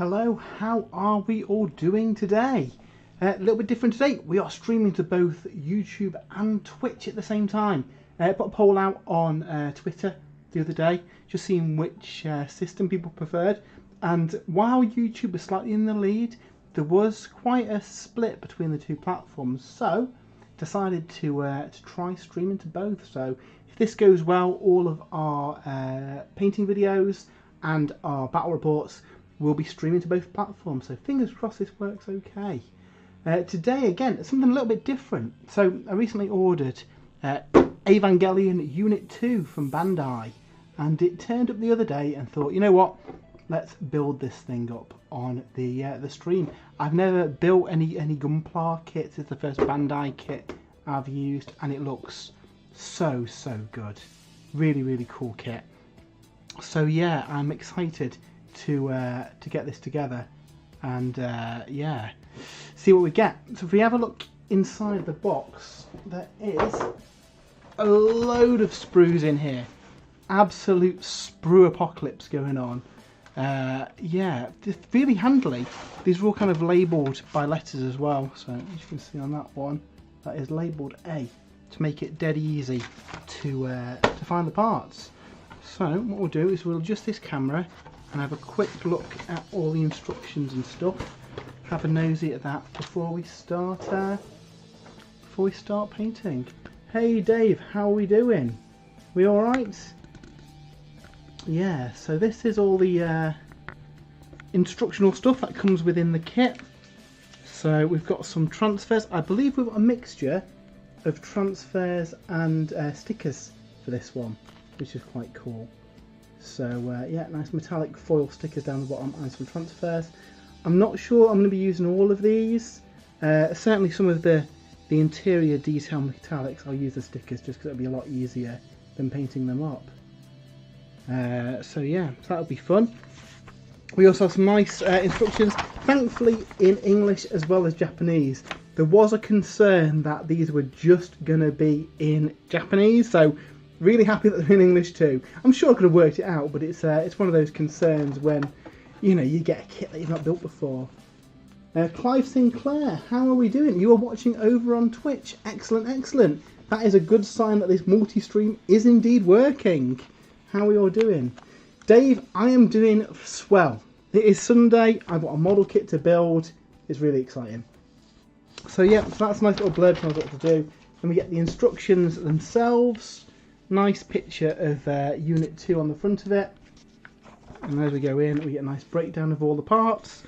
hello, how are we all doing today? A little bit different today. We are streaming to both YouTube and Twitch at the same time. Put a poll out on Twitter the other day, just seeing which system people preferred. And while YouTube was slightly in the lead, there was quite a split between the two platforms. So, decided to try streaming to both. So, if this goes well, all of our painting videos and our battle reports will be streaming to both platforms. So, fingers crossed this works okay. Today, again, something a little bit different. So, I recently ordered Evangelion Unit 2 from Bandai, and it turned up the other day and thought, you know what, let's build this thing up on the stream. I've never built any Gunpla kits. It's the first Bandai kit I've used, and it looks so good. Really cool kit. So yeah, I'm excited to get this together and yeah, see what we get. So if we have a look inside the box, there is a load of sprues in here. Absolute sprue apocalypse going on. Yeah, just really handily. These are all kind of labelled by letters as well. So as you can see on that one, that is labelled A to make it dead easy to find the parts. So what we'll do is we'll adjust this camera and have a quick look at all the instructions and stuff. Have a nosy at that before we start painting. Hey Dave, how are we doing? We all right? Yeah, so this is all the instructional stuff that comes within the kit. So we've got some transfers. I believe we've got a mixture of transfers and stickers for this one, which is quite cool. So yeah, nice metallic foil stickers down the bottom and some transfers. I'm not sure I'm going to be using all of these. Certainly some of the interior detail metallics I'll use the stickers just because it'll be a lot easier than painting them up. So yeah, so that'll be fun. We also have some nice instructions, thankfully in English as well as Japanese. There was a concern that these were just going to be in Japanese, so really happy that they're in English too. I'm sure I could have worked it out, but it's one of those concerns when, you know, you get a kit that you've not built before. Clive Sinclair, how are we doing? You are watching over on Twitch. Excellent. That is a good sign that this multi-stream is indeed working. How are we all doing? Dave, I am doing swell. It is Sunday. I've got a model kit to build. It's really exciting. So yeah, so that's a nice little blurb tells what to do. Then we get the instructions themselves. Nice picture of Unit 2 on the front of it. And as we go in, we get a nice breakdown of all the parts.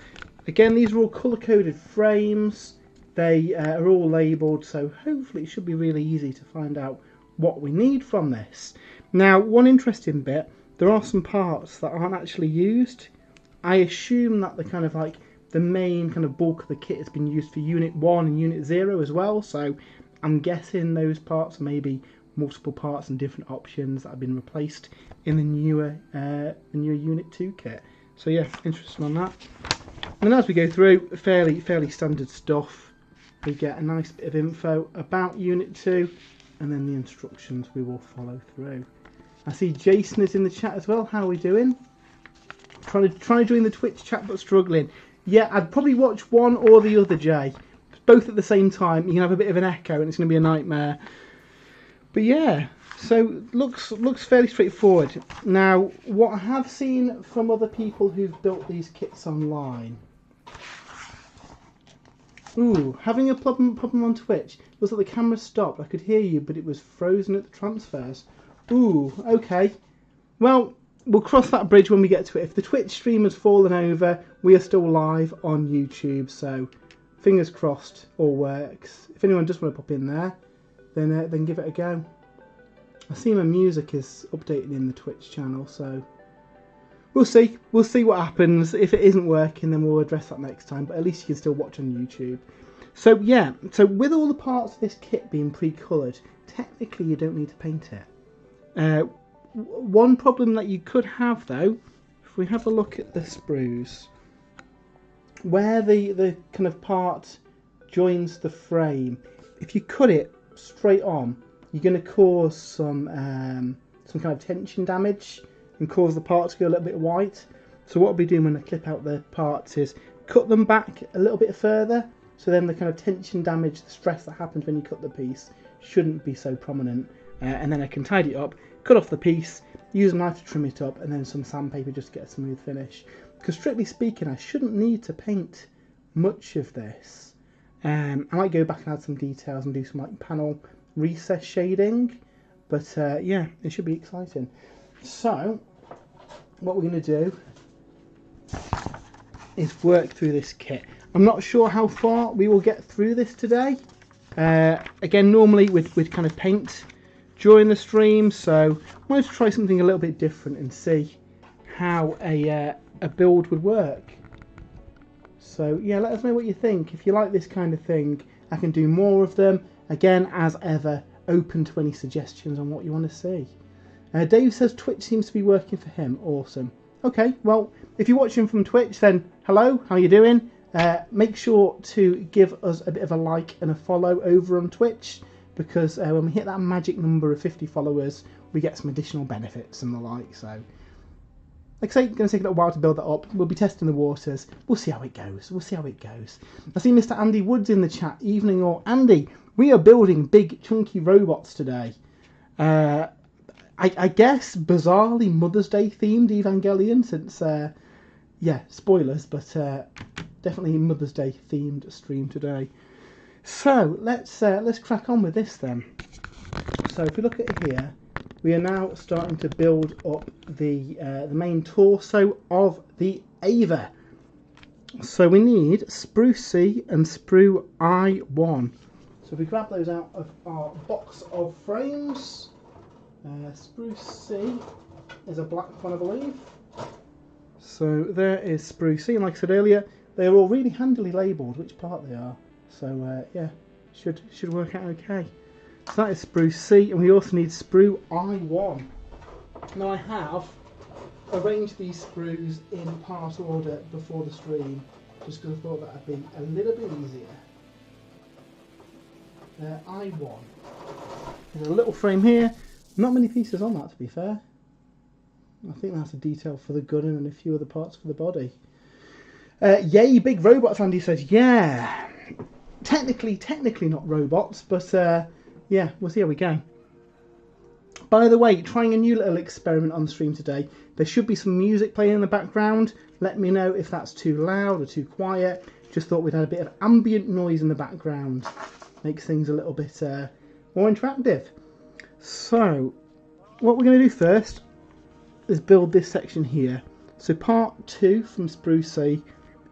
Again, these are all colour-coded frames. They are all labelled, so hopefully it should be really easy to find out what we need from this. Now, one interesting bit, there are some parts that aren't actually used. I assume that the kind of like the main kind of bulk of the kit has been used for Unit 1 and Unit 0 as well, so I'm guessing those parts are maybe multiple parts and different options that have been replaced in the newer Unit 2 kit. So yeah, interesting on that. And as we go through, fairly standard stuff. We get a nice bit of info about Unit 2, and then the instructions we will follow through. I see Jason is in the chat as well. How are we doing? Trying to join the Twitch chat but struggling. Yeah, I'd probably watch one or the other, Jay. Both at the same time. You can have a bit of an echo and it's going to be a nightmare. But yeah, so looks fairly straightforward. Now, what I have seen from other people who've built these kits online. Ooh, having a problem on Twitch. Was that the camera stopped? I could hear you, but it was frozen at the transfers. Ooh, okay. Well, we'll cross that bridge when we get to it. If the Twitch stream has fallen over, we are still live on YouTube, so fingers crossed, all works. If anyone does want to pop in there, then give it a go. I see my music is updated in the Twitch channel, so we'll see. We'll see what happens. If it isn't working, then we'll address that next time, but at least you can still watch on YouTube. So yeah, so with all the parts of this kit being pre-coloured, technically you don't need to paint it. One problem that you could have though, if we have a look at the sprues, where the kind of part joins the frame, if you cut it straight on, you're going to cause some kind of tension damage and cause the part to go a little bit white. So what I'll be doing when I clip out the parts is cut them back a little bit further, so then the kind of tension damage, the stress that happens when you cut the piece shouldn't be so prominent. And then I can tidy it up, cut off the piece, use a knife to trim it up, and then some sandpaper just to get a smooth finish. Because strictly speaking, I shouldn't need to paint much of this. I might go back and add some details and do some like panel recess shading, but yeah, it should be exciting. So what we're going to do is work through this kit. I'm not sure how far we will get through this today. Again, normally we'd kind of paint during the stream, so I wanted to try something a little bit different and see how a build would work. So yeah, let us know what you think. If you like this kind of thing, I can do more of them. Again, as ever, open to any suggestions on what you want to see. Dave says Twitch seems to be working for him. Awesome. Okay, well, if you're watching from Twitch, then hello, how you doing? Make sure to give us a bit of a like and a follow over on Twitch, because when we hit that magic number of 50 followers, we get some additional benefits and the like. So, like I say, it's going to take a little while to build that up. We'll be testing the waters. We'll see how it goes. We'll see how it goes. I see Mr. Andy Woods in the chat. Evening all. Andy, we are building big, chunky robots today. I guess, bizarrely Mother's Day themed Evangelion, since, yeah, spoilers, but definitely Mother's Day themed stream today. So, let's crack on with this then. So, if we look at here, we are now starting to build up the main torso of the Ava. So we need sprue C and sprue I1. So if we grab those out of our box of frames, sprue C is a black one, I believe. So there is sprue C, and like I said earlier, they are all really handily labelled which part they are. So yeah, should work out okay. So that is sprue C, and we also need sprue I1. Now I have arranged these sprues in part order before the stream, just because I thought that would be a little bit easier. I1. There's a little frame here. Not many pieces on that, to be fair. I think that's a detail for the gun and a few other parts for the body. Yay, big robots, Andy says. Yeah. Technically not robots, but yeah, we'll see how we go. By the way, trying a new little experiment on stream today. There should be some music playing in the background. Let me know if that's too loud or too quiet. Just thought we'd had a bit of ambient noise in the background. Makes things a little bit more interactive. So, what we're going to do first is build this section here. So part 2 from sprue C,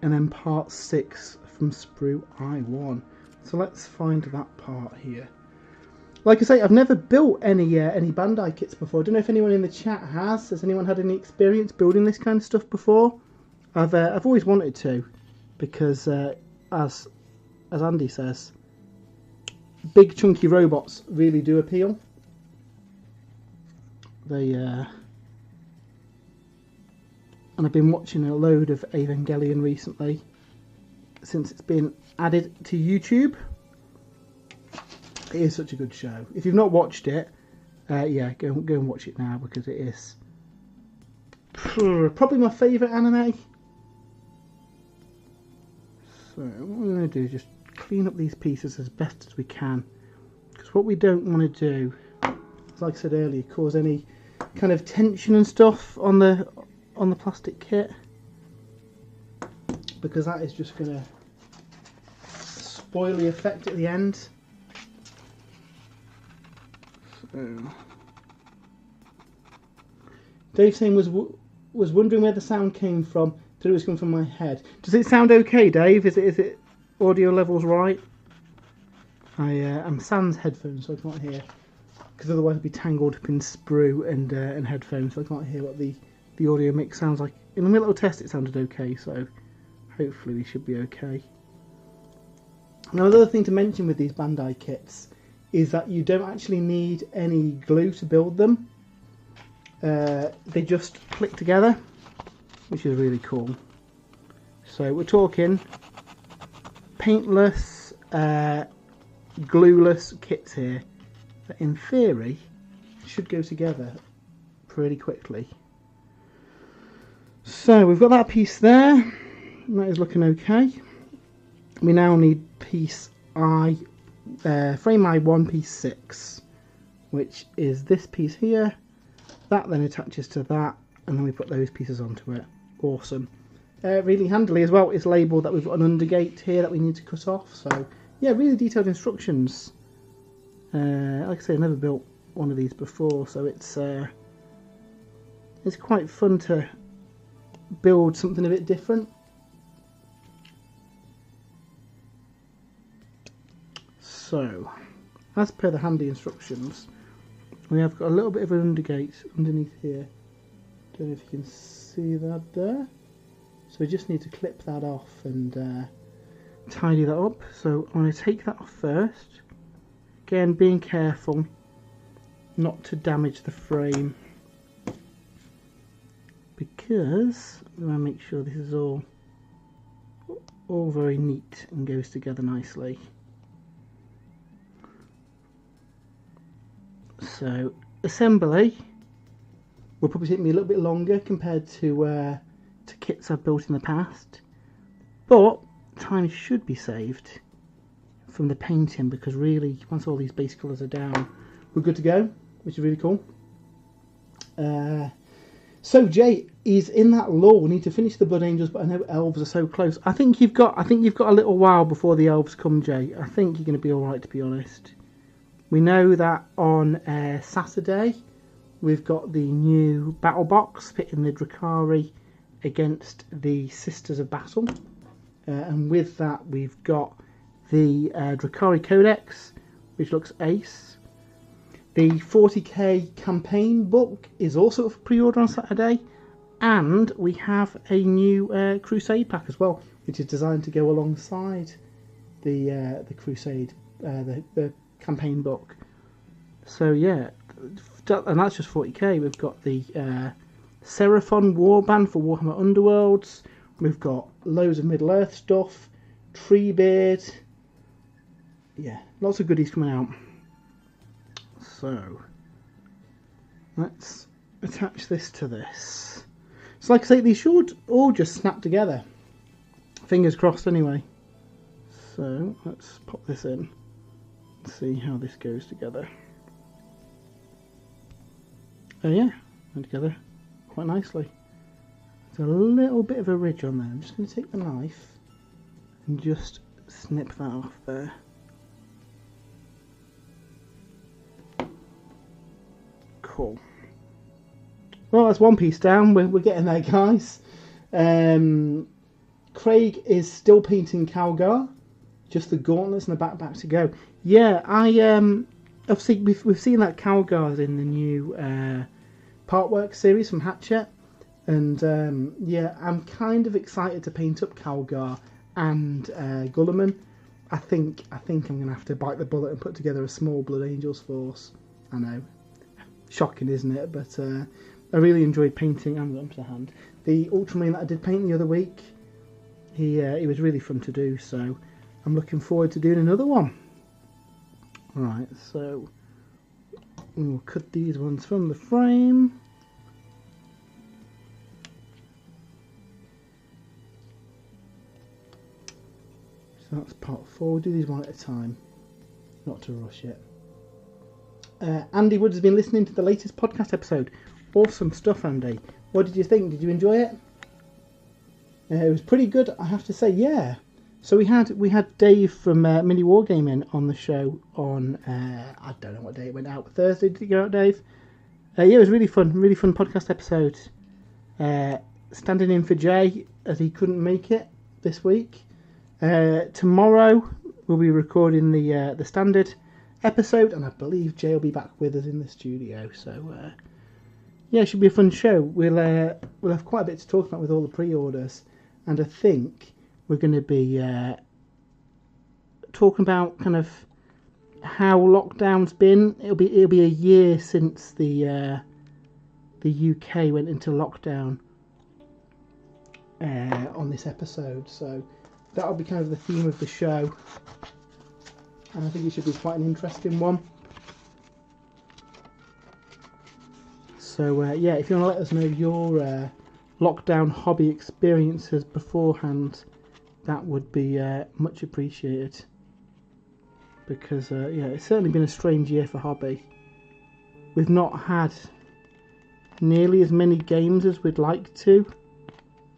and then part 6 from sprue I1. So let's find that part here. Like I say, I've never built any Bandai kits before. I don't know if anyone in the chat has. Has anyone had any experience building this kind of stuff before? I've always wanted to, because as Andy says, big chunky robots really do appeal. They and I've been watching a load of Evangelion recently since it's been added to YouTube. It is such a good show. If you've not watched it, yeah, go and watch it now, because it is probably my favourite anime. So what we're going to do is just clean up these pieces as best as we can, because what we don't want to do, like I said earlier, cause any kind of tension and stuff on the plastic kit, because that is just going to spoil the effect at the end. Dave saying was wondering where the sound came from. Thought it was coming from my head. Does it sound okay, Dave? Is it audio levels right? I'm sans headphones, so I can't hear, because otherwise I'd be tangled up in sprue and headphones, so I can't hear what the audio mix sounds like. In the little test it sounded okay, so hopefully we should be okay. Now, another thing to mention with these Bandai kits is that you don't actually need any glue to build them. They just click together, which is really cool. So we're talking paintless, glueless kits here that in theory should go together pretty quickly. So we've got that piece there. That is looking okay. We now need piece I, frame I1, piece 6, which is this piece here. That then attaches to that, and then we put those pieces onto it. Awesome. Really handily as well, it's labelled that we've got an undergate here that we need to cut off. So yeah, really detailed instructions. Like I say, I've never built one of these before, so it's quite fun to build something a bit different. So, as per the handy instructions, we have got a little bit of an undergate underneath here. Don't know if you can see that there. So we just need to clip that off and tidy that up. So I'm going to take that off first. Again, being careful not to damage the frame, because we want to make sure this is all very neat and goes together nicely. So assembly will probably take me a little bit longer compared to kits I've built in the past, but time should be saved from the painting, because really once all these base colours are down, we're good to go, which is really cool. So Jay is in that lull. We need to finish the Blood Angels, but I know elves are so close. I think you've got a little while before the elves come, Jay. I think you're going to be all right, to be honest. We know that on Saturday we've got the new battle box pitting the Drakari against the Sisters of Battle, and with that we've got the Drakari Codex, which looks ace. The 40k campaign book is also up for pre-order on Saturday, and we have a new Crusade pack as well, which is designed to go alongside the Crusade, the campaign book. So yeah, and that's just 40k. We've got the Seraphon warband for Warhammer Underworlds. We've got loads of Middle Earth stuff, Treebeard. Yeah, lots of goodies coming out. So let's attach this to this. So like I say, these should all just snap together. Fingers crossed anyway. So let's pop this in and see how this goes together. Oh yeah, went together quite nicely. There's a little bit of a ridge on there. I'm just going to take the knife and just snip that off there. Cool. Well, that's one piece down. We're getting there, guys. Craig is still painting Calgar. Just the gauntlets and the back to go. Yeah, obviously we've seen that Calgar in the new Partwork series from Hatchet, and yeah, I'm kind of excited to paint up Calgar and Gulliman. I think I'm gonna have to bite the bullet and put together a small Blood Angels force. I know, shocking, isn't it? But I really enjoyed painting. I'm going to hand the Ultramarine that I did paint the other week. He was really fun to do, so I'm looking forward to doing another one. Right, so we'll cut these ones from the frame. So that's part 4. We'll do these one at a time, not to rush it. Andy Wood has been listening to the latest podcast episode. Awesome stuff, Andy. What did you think? Did you enjoy it? It was pretty good, I have to say. Yeah. So we had Dave from Mini Wargaming on the show on I don't know what day it went out. Thursday, did it go out, Dave? Yeah, it was really fun podcast episode. Standing in for Jay as he couldn't make it this week. Tomorrow we'll be recording the standard episode, and I believe Jay will be back with us in the studio. So yeah, it should be a fun show. We'll have quite a bit to talk about with all the pre-orders, and I think we're going to be talking about kind of how lockdown's been. It'll be a year since the UK went into lockdown on this episode, so that'll be kind of the theme of the show, and I think it should be quite an interesting one. So yeah, if you want to let us know your lockdown hobby experiences beforehand, that would be much appreciated. Because yeah, it's certainly been a strange year for hobby. We've not had nearly as many games as we'd like to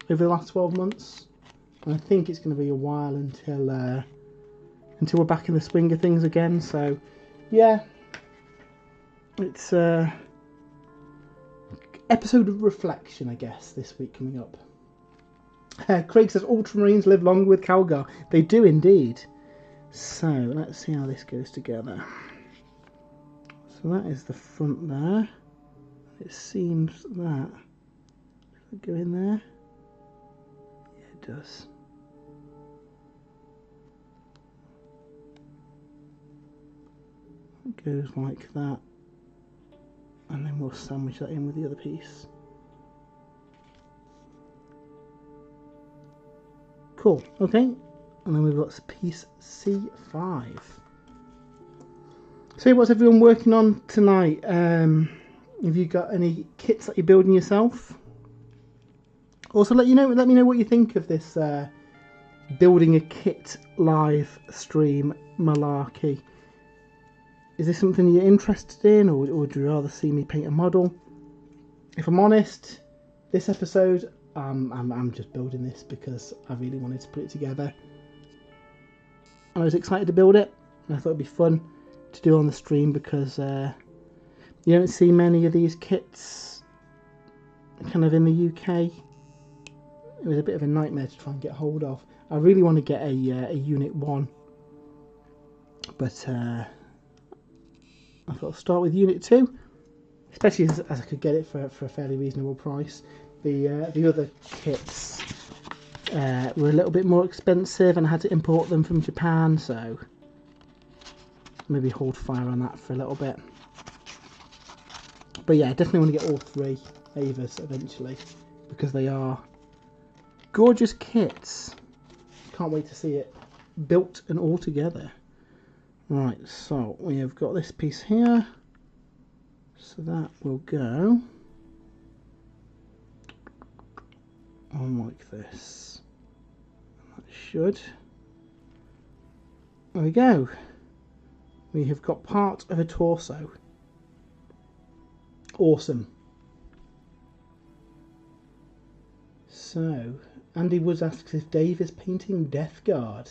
over the last 12 months. And I think it's going to be a while until we're back in the swing of things again. So yeah, it's episode of reflection, I guess, this week coming up. Craig says Ultramarines live longer with Calgar. They do indeed. So let's see how this goes together. So that is the front there. It seems that, does it go in there? Yeah, it does. It goes like that, and then we'll sandwich that in with the other piece. Cool, okay. And then we've got piece C5. So what's everyone working on tonight? Have you got any kits that you're building yourself? Also, let me know what you think of this building a kit live stream malarkey. Is this something you're interested in, or would you rather see me paint a model? If I'm honest, this episode, I'm just building this because I really wanted to put it together. I was excited to build it, and I thought it'd be fun to do on the stream because you don't see many of these kits kind of in the UK. It was a bit of a nightmare to try and get hold of. I really want to get a Unit 1, but I thought I'll start with Unit 2, especially as I could get it for a fairly reasonable price. The other kits were a little bit more expensive and I had to import them from Japan, so maybe hold fire on that for a little bit. But yeah, I definitely want to get all 3 Avas eventually because they are gorgeous kits. Can't wait to see it built and all together. Right, so we have got this piece here, so that will go on like this. That should. There we go. We have got part of a torso. Awesome. So, Andy Woods asks if Dave is painting Death Guard.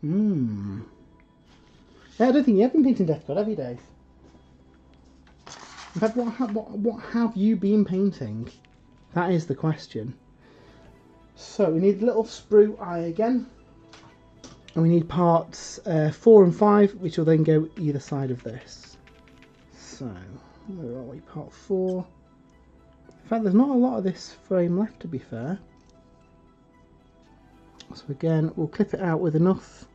Yeah, I don't think you have been painting Death Guard, have you, Dave? In fact, what have you been painting? That is the question. So we need a little sprue eye again, and we need parts 4 and 5, which will then go either side of this. So where are we? Part 4. In fact, there's not a lot of this frame left, to be fair. So again, we'll clip it out with enough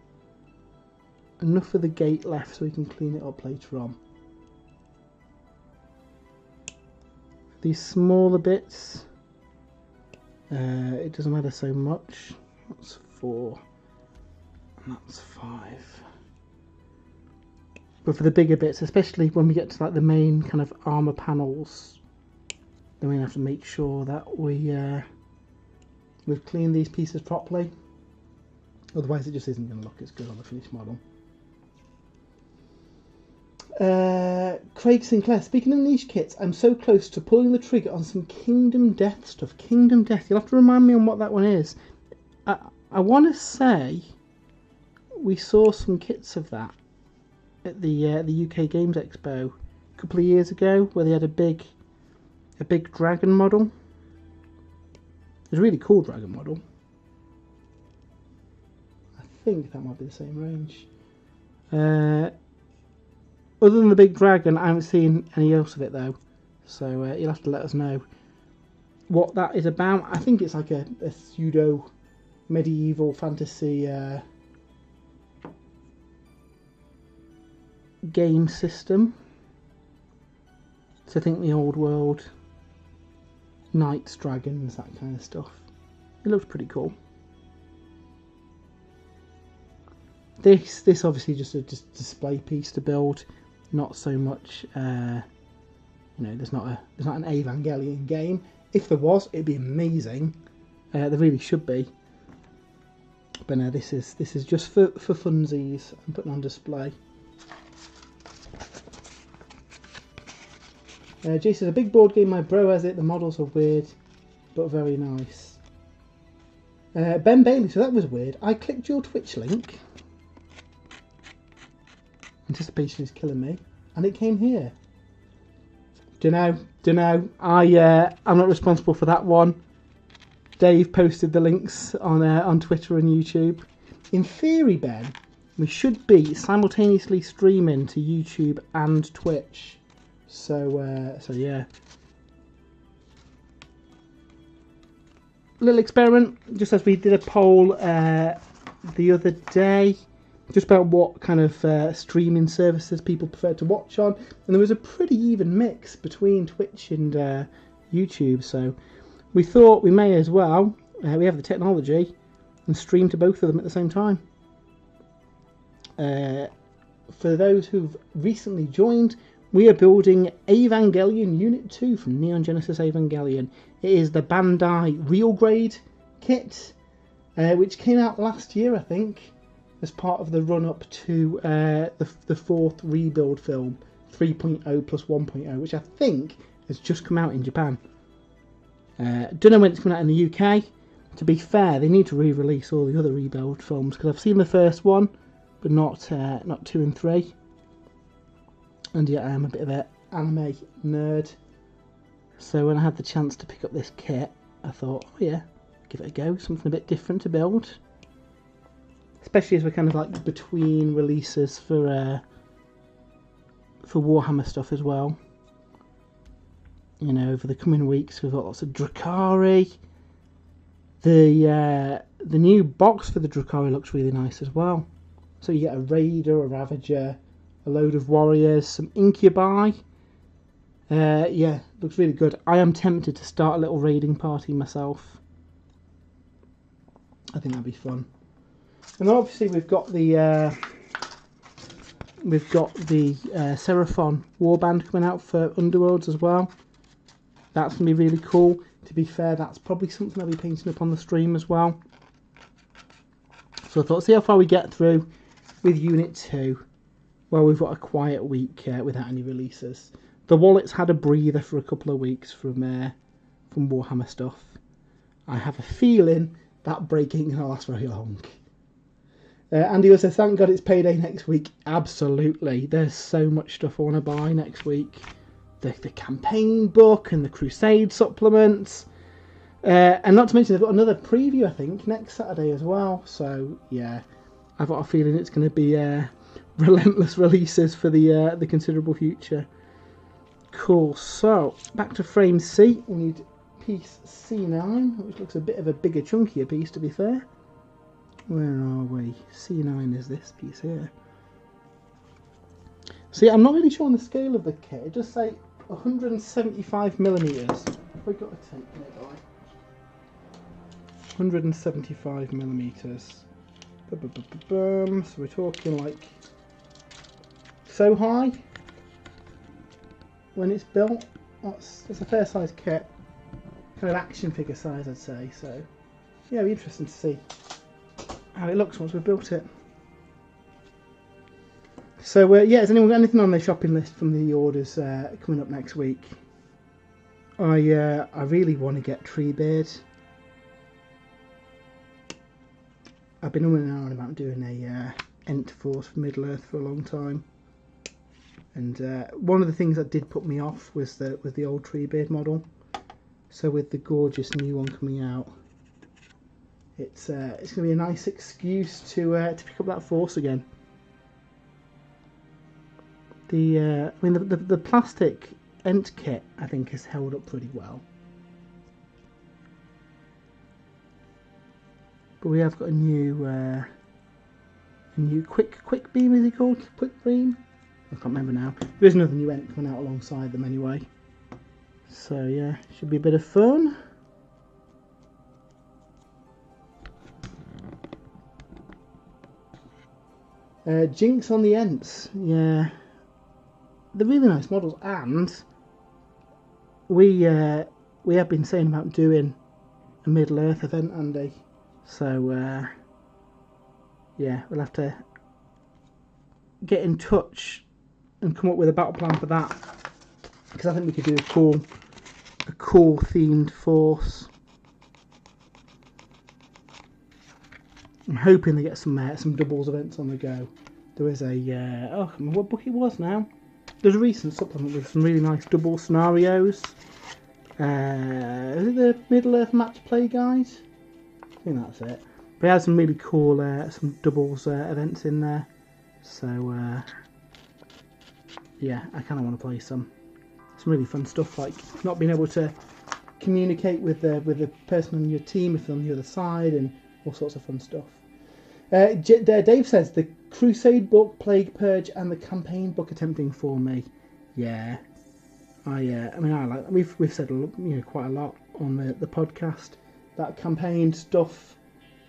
of the gate left so we can clean it up later on. These smaller bits, it doesn't matter so much. That's 4 and that's 5. But for the bigger bits, especially when we get to like the main kind of armor panels, then we have to make sure that we've cleaned these pieces properly. Otherwise it just isn't going to look as good on the finished model. Craig Sinclair, speaking of niche kits, I'm so close to pulling the trigger on some Kingdom Death stuff. Kingdom Death, you'll have to remind me on what that one is. I want to say we saw some kits of that at the UK Games Expo a couple of years ago, where they had a big dragon model. It was a really cool dragon model. I think that might be the same range. Other than the big dragon, I haven't seen any else of it though, so you'll have to let us know what that is about. I think it's like a pseudo medieval fantasy game system. So I think the old world, knights, dragons, that kind of stuff. It looks pretty cool. This obviously just a display piece to build. Not so much, you know, there's not an Evangelion game. If there was, it'd be amazing. There really should be. But no, this is just for funsies and putting on display. Jason says, a big board game, my bro has it. The models are weird, but very nice. Ben Bailey, so that was weird. I clicked your Twitch link. Anticipation is killing me. And it came here. Dunno. I'm not responsible for that one. Dave posted the links on Twitter and YouTube. In theory, Ben, we should be simultaneously streaming to YouTube and Twitch. So yeah. Little experiment, just as we did a poll the other day, just about what kind of streaming services people prefer to watch on, and there was a pretty even mix between Twitch and YouTube. So we thought we may as well, we have the technology, and stream to both of them at the same time. For those who've recently joined, we are building Evangelion Unit 2 from Neon Genesis Evangelion. It is the Bandai Real Grade kit, which came out last year, I think, as part of the run-up to the fourth rebuild film, 3.0 plus 1.0, which I think has just come out in Japan. Don't know when it's coming out in the UK. To be fair, they need to re-release all the other rebuild films, because I've seen the first one, but not 2 and 3. And yeah, I am a bit of an anime nerd. So when I had the chance to pick up this kit, I thought, oh yeah, give it a go. Something a bit different to build. Especially as we're kind of like between releases for Warhammer stuff as well. You know, over the coming weeks we've got lots of Drukhari. The new box for the Drukhari looks really nice as well. So you get a Raider, a Ravager, a load of warriors, some incubi. Yeah, looks really good. I am tempted to start a little raiding party myself. I think that'd be fun. And obviously we've got the Seraphon warband coming out for Underworlds as well. That's gonna be really cool. To be fair, that's probably something I'll be painting up on the stream as well. So I thought, see how far we get through with Unit 2. Well, we've got a quiet week without any releases. The wallet's had a breather for a couple of weeks from Warhammer stuff. I have a feeling that break ain't going to last very long. Andy also says, thank God it's payday next week. Absolutely. There's so much stuff I want to buy next week. The campaign book and the Crusade supplements. And not to mention they've got another preview, I think, next Saturday as well. So, yeah, I've got a feeling it's going to be relentless releases for the considerable future. Cool, so back to frame C. We need piece C9, which looks a bit of a bigger, chunkier piece, to be fair. Where are we? C9 is this piece here. See, I'm not really sure on the scale of the kit. It does say 175 millimeters. We got a tape nearby. 175 millimeters. So we're talking like so high when it's built. That's a fair size kit, kind of action figure size, I'd say. So yeah, it'll be interesting to see how it looks once we've built it. So yeah, has anyone got anything on their shopping list from the orders coming up next week? I really want to get Treebeard. I've been on and on about doing a Ent Force for Middle Earth for a long time, and one of the things that did put me off was the old Treebeard model. So with the gorgeous new one coming out, it's going to be a nice excuse to pick up that Force again. I mean the plastic Ent kit I think has held up pretty well. But we have got a new quick beam, is it called? Quick beam? I can't remember now. There is another new Ent coming out alongside them anyway. So yeah, should be a bit of fun. Jinx on the Ents, yeah. They're really nice models, and we we have been saying about doing a Middle Earth event, Andy. So yeah, we'll have to get in touch and come up with a battle plan for that, because I think we could do a cool themed force. I'm hoping they get some doubles events on the go. There is a I can't remember what book it was now. There's a recent supplement with some really nice double scenarios. Is it the Middle Earth Match Play Guide? I think that's it. But it has some really cool some doubles events in there. So yeah, I kind of want to play some really fun stuff, like not being able to communicate with the person on your team if they're on the other side, and all sorts of fun stuff. Dave says the Crusade book, Plague Purge, and the campaign book are tempting for me. Yeah, I mean, I like. We've said quite a lot on the podcast. That campaign stuff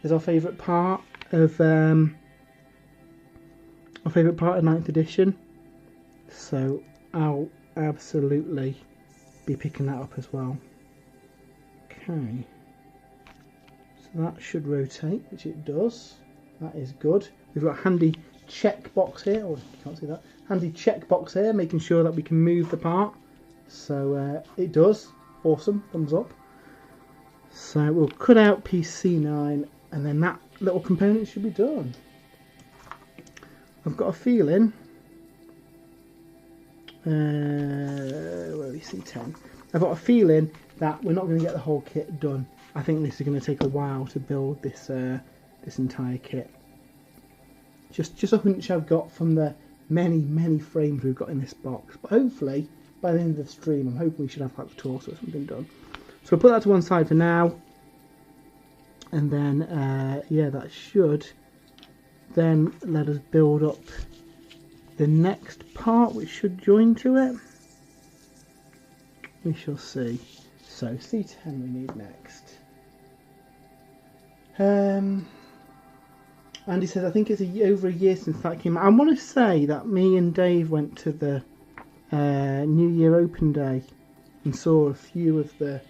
is our favourite part of 9th edition. So I'll absolutely be picking that up as well. Okay, so that should rotate, which it does. That is good. We've got a handy checkbox here, or you can't see that. Handy checkbox here, making sure that we can move the part. So it does. Awesome. Thumbs up. So we'll cut out piece C9, and then that little component should be done. I've got a feeling. Where are we? C10. I've got a feeling that we're not going to get the whole kit done. I think this is going to take a while to build this this entire kit. Just a hunch I've got from the many frames we've got in this box. But hopefully by the end of the stream, I'm hoping we should have like the torso or something done. So we'll put that to one side for now, and then yeah, that should then let us build up the next part, which should join to it. We shall see. So C10 we need next. Andy says, I think it's over a year since that came out. I want to say that me and Dave went to the New Year Open Day and saw a few of the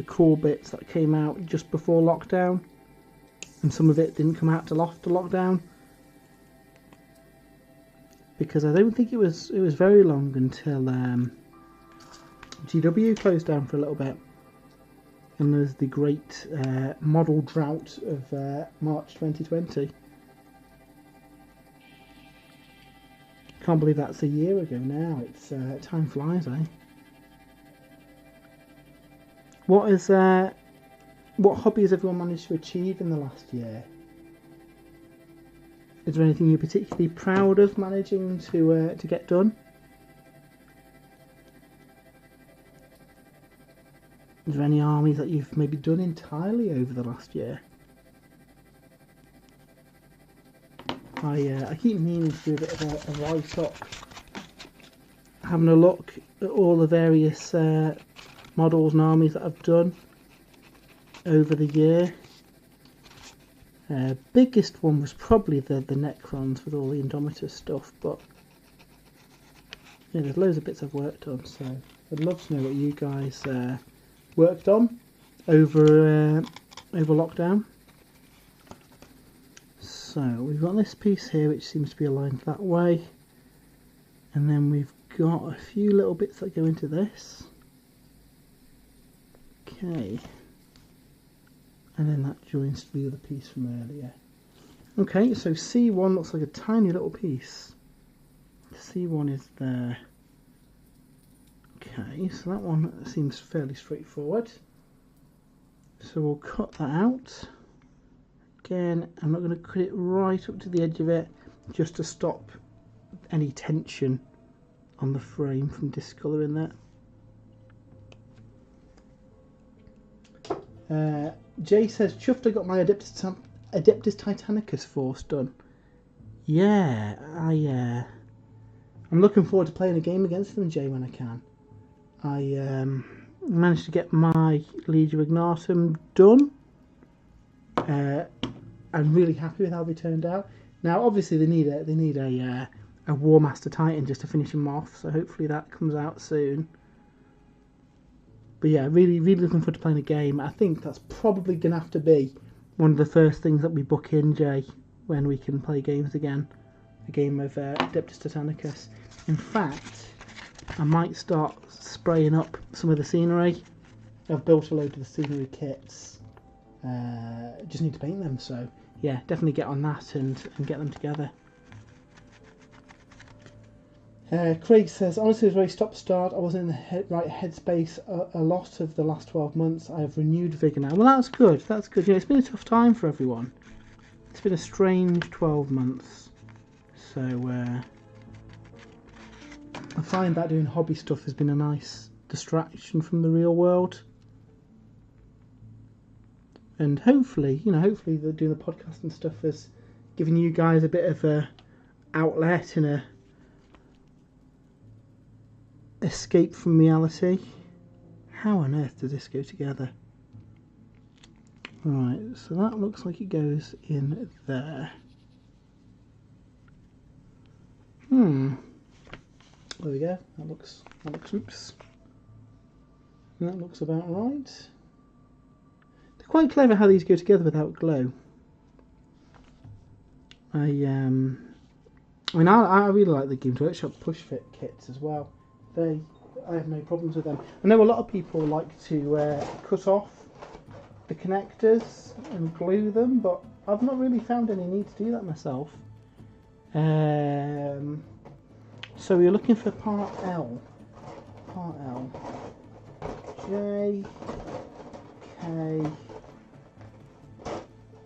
cool bits that came out just before lockdown, and some of it didn't come out till after lockdown, because I don't think it was very long until GW closed down for a little bit, and there's the great model drought of March 2020. Can't believe that's a year ago now. It's time flies, eh? What hobby has everyone managed to achieve in the last year? Is there anything you're particularly proud of managing to get done? Is there any armies that you've maybe done entirely over the last year? I keep meaning to do a bit of a write-up, having a look at all the various models and armies that I've done over the year. Biggest one was probably the Necrons with all the Indomitus stuff, but yeah, there's loads of bits I've worked on, so I'd love to know what you guys worked on over lockdown. So we've got this piece here which seems to be aligned that way, and then we've got a few little bits that go into this. Okay, and then that joins to the other piece from earlier. Okay, so C1 looks like a tiny little piece. C1 is there. Okay, so that one seems fairly straightforward. So we'll cut that out. Again, I'm not going to cut it right up to the edge of it, just to stop any tension on the frame from discolouring that. Jay says, chuffed I got my Adeptus Titanicus force done. Yeah, I'm looking forward to playing a game against them, Jay, when I can. I managed to get my Legio Ignatum done. I'm really happy with how they turned out. Now, obviously, they need a War Master Titan just to finish them off. So hopefully that comes out soon. But yeah, really looking forward to playing a game. I think that's probably going to have to be one of the first things that we book in, Jay, when we can play games again. A game of Adeptus Titanicus. In fact, I might start spraying up some of the scenery. I've built a load of the scenery kits. Just need to paint them, so yeah, definitely get on that and get them together. Craig says, honestly, it was a very stop-start. I wasn't in the right headspace a lot of the last 12 months. I have renewed vigour now. Well, that's good. That's good. It's been a tough time for everyone. It's been a strange 12 months. So I find that doing hobby stuff has been a nice distraction from the real world. And hopefully, hopefully doing the podcast and stuff has given you guys a bit of a outlet and a escape from reality. How on earth does this go together? Right, so that looks like it goes in there. There we go. That looks oops. That looks about right. They're quite clever how these go together without glue. I really like the Games Workshop push fit kits as well. I have no problems with them. I know a lot of people like to cut off the connectors and glue them, but I've not really found any need to do that myself. So we're looking for part L. Part L. J, K.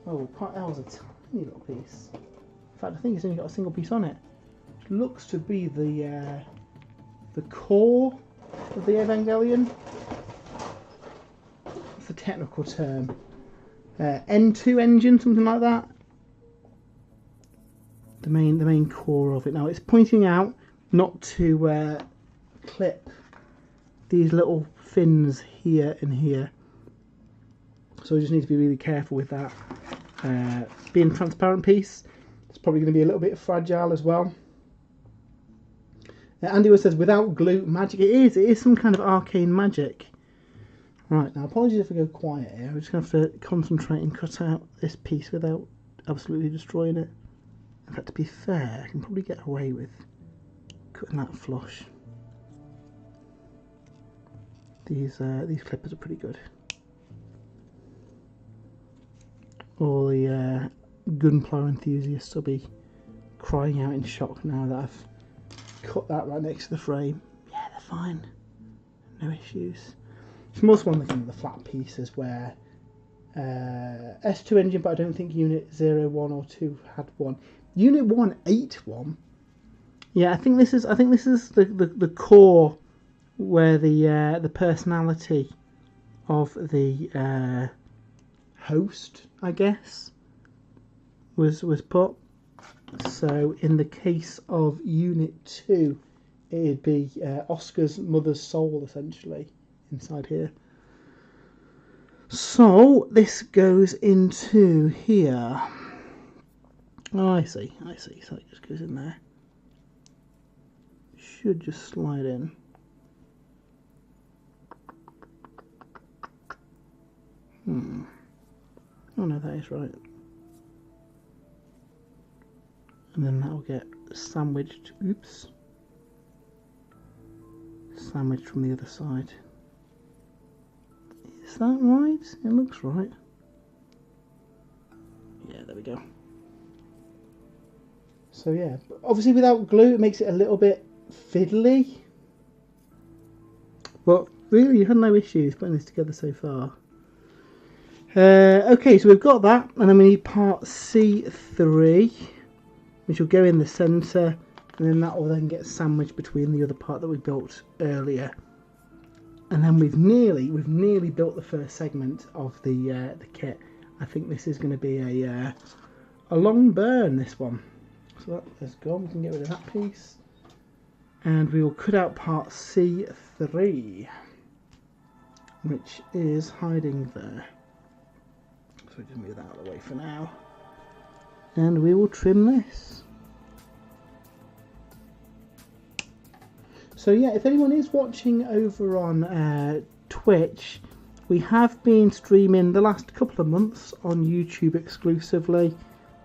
Oh, part L is a tiny little piece. In fact, I think it's only got a single piece on it. It looks to be the core of the Evangelion. What's the technical term? N2 engine, something like that. The main core of it. Now it's pointing out not to clip these little fins here and here, so we just need to be really careful with that. Being a transparent piece, it's probably going to be a little bit fragile as well. Andy says, without glue, magic. It is some kind of arcane magic. Right, now apologies if I go quiet here. I'm just going to have to concentrate and cut out this piece without absolutely destroying it. In fact, to be fair, I can probably get away with cutting that flush. These clippers are pretty good. All the gunpowder enthusiasts will be crying out in shock now that I've cut that right next to the frame. Yeah, they're fine. No issues. It's most one looking at the flat pieces where S2 engine, but I don't think Unit 0, 1 or 2 had one. Unit 1 ate one. Yeah, I think this is the core where the personality of the host, I guess, was put. So in the case of Unit 2, it'd be Oscar's mother's soul, essentially, inside here. So this goes into here. Oh, I see. So it just goes in there. Should just slide in. Oh no, that is right. And then that will get sandwiched. Oops. Sandwiched from the other side. Is that right? It looks right. Yeah, there we go. So yeah, obviously without glue it makes it a little bit fiddly. But really, you had no issues putting this together so far. Okay, so we've got that, and then we need part C3, which will go in the centre, and then that will then get sandwiched between the other part that we built earlier. And then we've nearly built the first segment of the kit. I think this is going to be a long burn, this one. So that's gone. We can get rid of that piece, and we will cut out part C3, which is hiding there. So we just move that out of the way for now, and we will trim this. So yeah, if anyone is watching over on Twitch, we have been streaming the last couple of months on YouTube exclusively.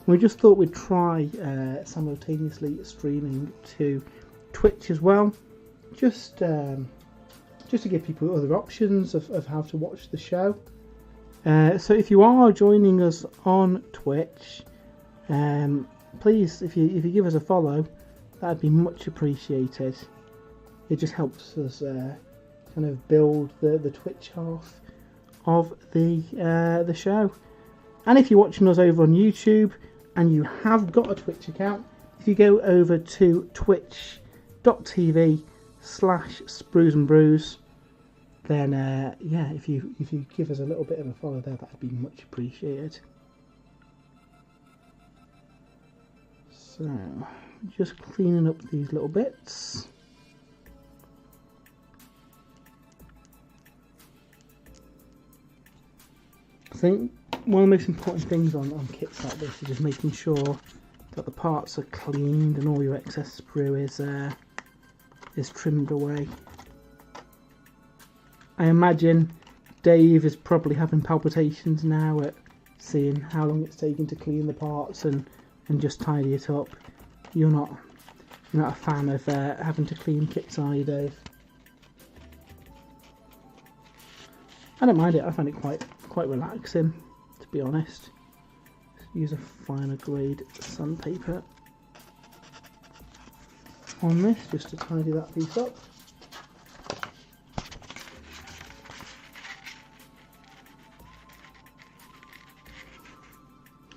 We just thought we'd try simultaneously streaming to Twitch as well, just to give people other options of how to watch the show. So if you are joining us on Twitch, please, if you give us a follow, that'd be much appreciated. It just helps us kind of build the Twitch half of the show. And if you're watching us over on YouTube and you have got a Twitch account, if you go over to twitch.tv/spruesandbrews, then yeah, if you give us a little bit of a follow there, that'd be much appreciated. So, just cleaning up these little bits. I think one of the most important things on kits like this is just making sure that the parts are cleaned and all your excess sprue is trimmed away. I imagine Dave is probably having palpitations now at seeing how long it's taking to clean the parts and just tidy it up. You're not a fan of having to clean kits, are you, Dave? I don't mind it. I find it quite relaxing, to be honest. Use a finer grade sandpaper on this just to tidy that piece up.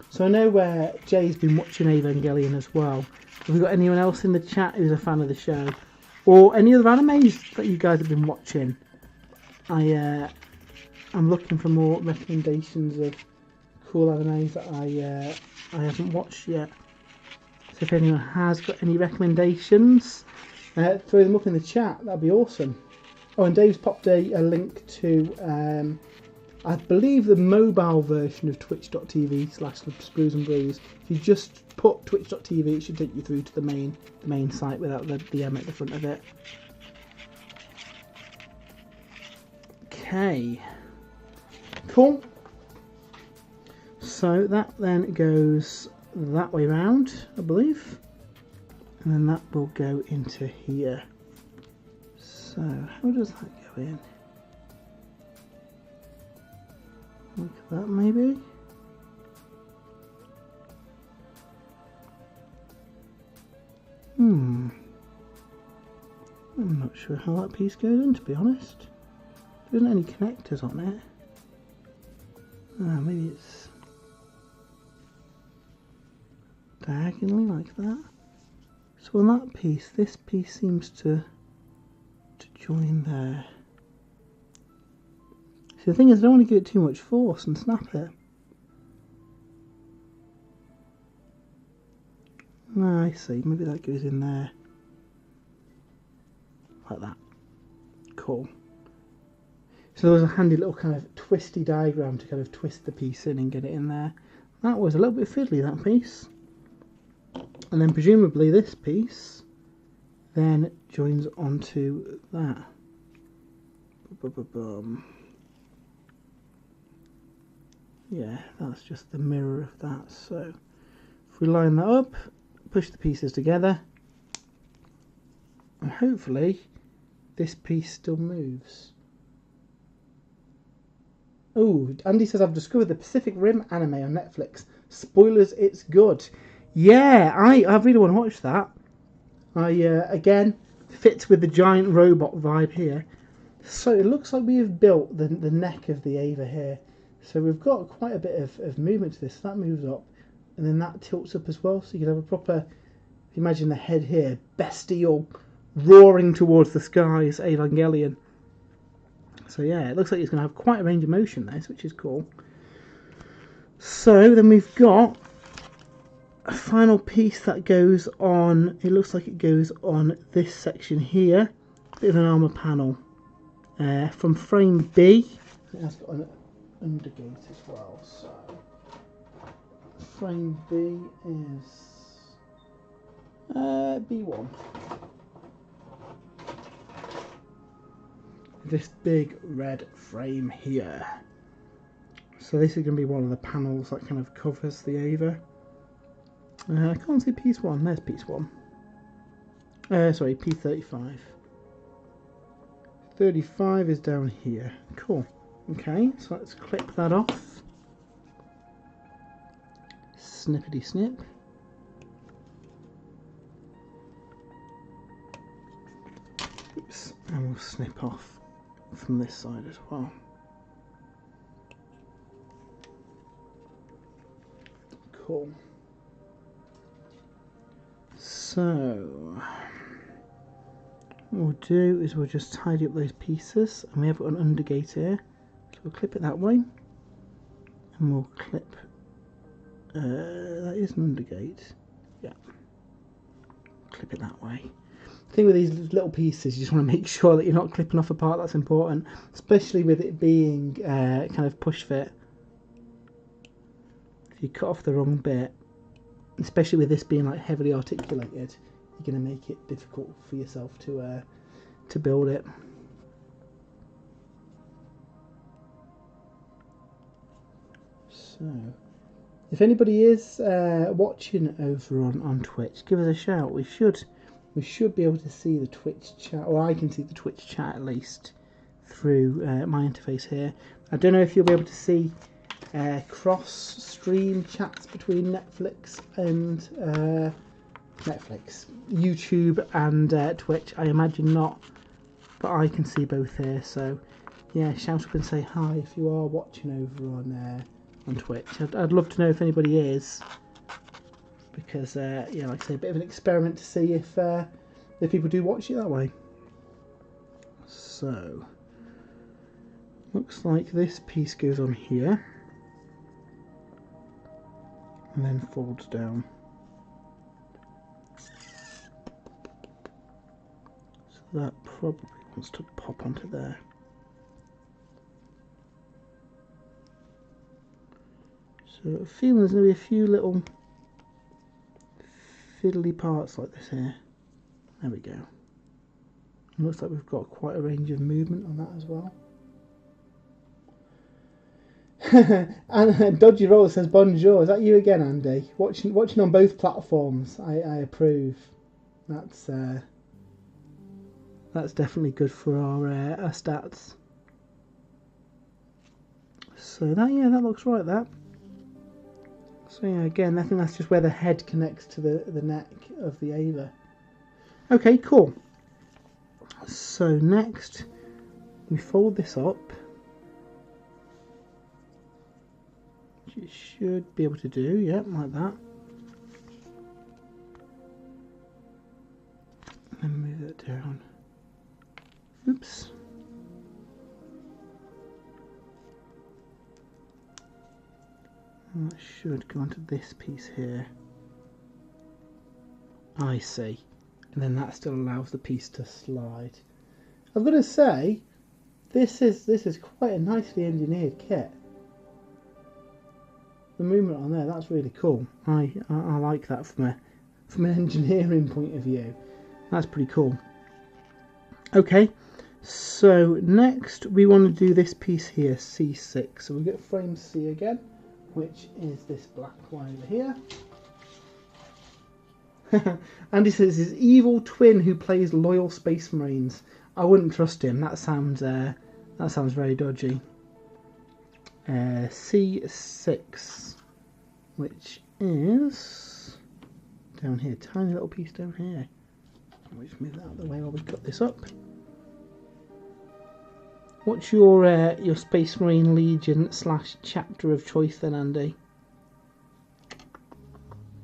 So I know Jay's been watching Evangelion as well. Have we got anyone else in the chat who's a fan of the show? Or any other animes that you guys have been watching? I'm looking for more recommendations of cool animes that I haven't watched yet. So if anyone has got any recommendations, throw them up in the chat, that'd be awesome. Oh, and Dave's popped a link to I believe the mobile version of twitch.tv/spruesandbrews. If you just put twitch.tv, it should take you through to the main site without the M at the front of it. Okay, cool. So that then goes that way round, I believe, and then that will go into here. So how does that go in? Like that, maybe? I'm not sure how that piece goes in, to be honest. There isn't any connectors on it. Maybe it's diagonally like that. So on that piece, this piece seems to join there. The thing is, I don't want to give it too much force and snap it. I see, maybe that goes in there. Like that. Cool. So there was a handy little kind of twisty diagram to kind of twist the piece in and get it in there. That was a little bit fiddly, that piece. And then presumably this piece then joins onto that. Yeah, that's just the mirror of that. So if we line that up, push the pieces together, and hopefully this piece still moves. Oh, Andy says, I've discovered the Pacific Rim anime on Netflix. Spoilers, it's good. Yeah, I really want to watch that. Again, fits with the giant robot vibe here. So it looks like we have built the neck of the Ava here. So we've got quite a bit of movement to this. That moves up, and then that tilts up as well. So you can have a proper, if you imagine the head here, bestial, roaring towards the skies, Evangelion. So yeah, it looks like it's going to have quite a range of motion there, which is cool. So then we've got a final piece that goes on, it looks like it goes on this section here. Bit of an armour panel. From frame B, it has got an undergate as well, so frame B is B1. this big red frame here. So this is going to be one of the panels that kind of covers the Ava. I can't see piece 1. There's piece 1. Sorry, P35. 35 is down here. Cool. Okay, so let's clip that off. Snippety snip. Oops, and we'll snip off from this side as well. Cool. So what we'll do is we'll just tidy up those pieces, and we have got an undergate here, so we'll clip it that way, and we'll clip that is an undergate, yeah, clip it that way. The thing with these little pieces, you just want to make sure that you're not clipping off a part. That's important, especially with it being kind of push fit. If you cut off the wrong bit, especially with this being like heavily articulated, you're going to make it difficult for yourself to build it. So, if anybody is watching over on Twitch, give us a shout. We should be able to see the Twitch chat, or I can see the Twitch chat at least through my interface here. I don't know if you'll be able to see cross-stream chats between Netflix and YouTube and Twitch. I imagine not, but I can see both here. So yeah, shout up and say hi if you are watching over on Twitch. I'd love to know if anybody is, because yeah, like I say, a bit of an experiment to see if people do watch it that way. So looks like this piece goes on here and then folds down. So that probably wants to pop onto there. So I feel there's going to be a few little fiddly parts like this here. There we go. It looks like we've got quite a range of movement on that as well. And Dodgy Roller says bonjour. Is that you again, Andy? Watching on both platforms. I approve. That's definitely good for our stats. So that looks right. That. So yeah, again, I think that's just where the head connects to the neck of the Ava. Okay, cool. So next, we fold this up. Which it should be able to do, yeah, like that. And then move that down. Oops. And that should go onto this piece here. I see. And then that still allows the piece to slide. I've got to say, this is quite a nicely engineered kit. The movement on there, that's really cool. I like that from an engineering point of view. That's pretty cool. Okay, so next we want to do this piece here, C6. So we get frame C again, which is this black one over here. Andy says his evil twin who plays loyal Space Marines. I wouldn't trust him. That sounds very dodgy. C6, which is down here, tiny little piece down here. I'll just move that out of the way while we cut this up. What's your Space Marine Legion / chapter of choice then, Andy?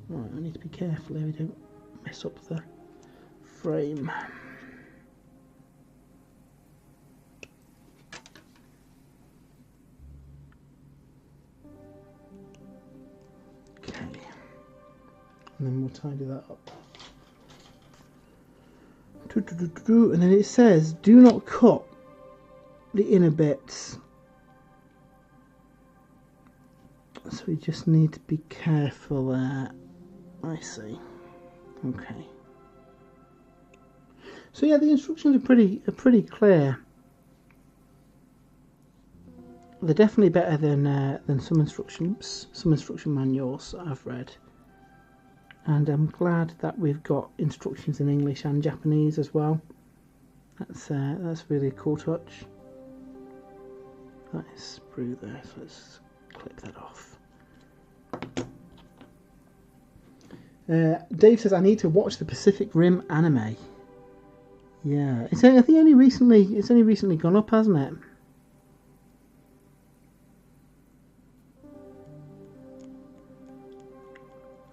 Right, I need to be careful here we don't mess up the frame. Okay, and then we'll tidy that up. And then it says, do not cut the inner bits. So we just need to be careful there. I see. Okay. So yeah, the instructions are pretty clear. they're definitely better than some instruction manuals that I've read. And I'm glad that we've got instructions in English and Japanese as well. That's really a cool touch. That is sprue there, so let's clip that off. Dave says I need to watch the Pacific Rim anime. Yeah, I think it's only recently gone up, hasn't it?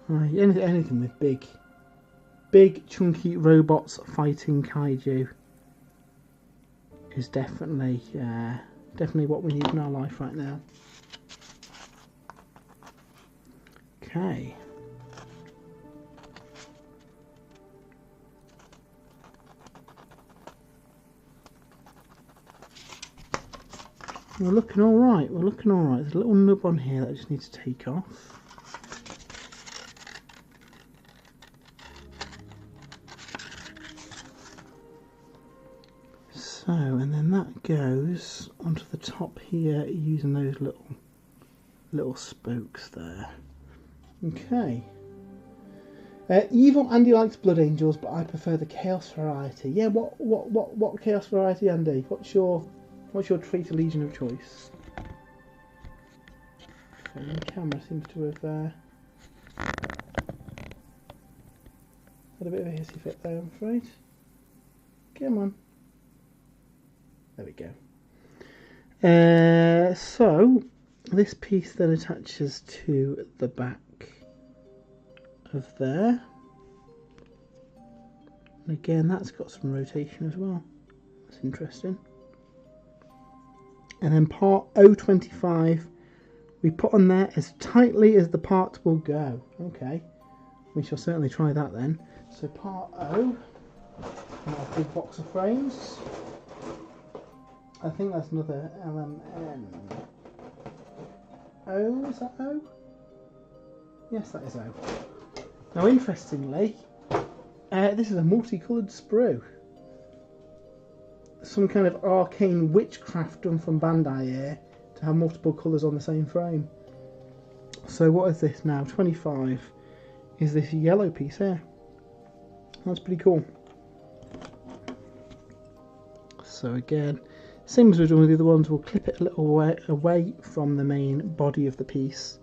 Anything with big chunky robots fighting kaiju is definitely what we need in our life right now. Okay. We're looking all right. There's a little nub on here that I just need to take off. So, and then that goes onto the top here using those little spokes there. Okay. Evil Andy likes Blood Angels, but I prefer the Chaos variety. Yeah, what Chaos variety, Andy? What's your Traitor Legion of choice? Okay, the camera seems to have had a bit of a hissy fit there, I'm afraid. Come on. There we go. So this piece then attaches to the back of there. And again, that's got some rotation as well. That's interesting. And then part 025 we put on there as tightly as the part will go. Okay, we shall certainly try that then. So part O, a big box of frames. I think that's another LMN. O, is that O? Yes, that is O. Now, interestingly, this is a multicoloured sprue. Some kind of arcane witchcraft done from Bandai here to have multiple colours on the same frame. So what is this now? 25 is this yellow piece here. That's pretty cool. So again, same as we've done with the other ones, we'll clip it a little way away from the main body of the piece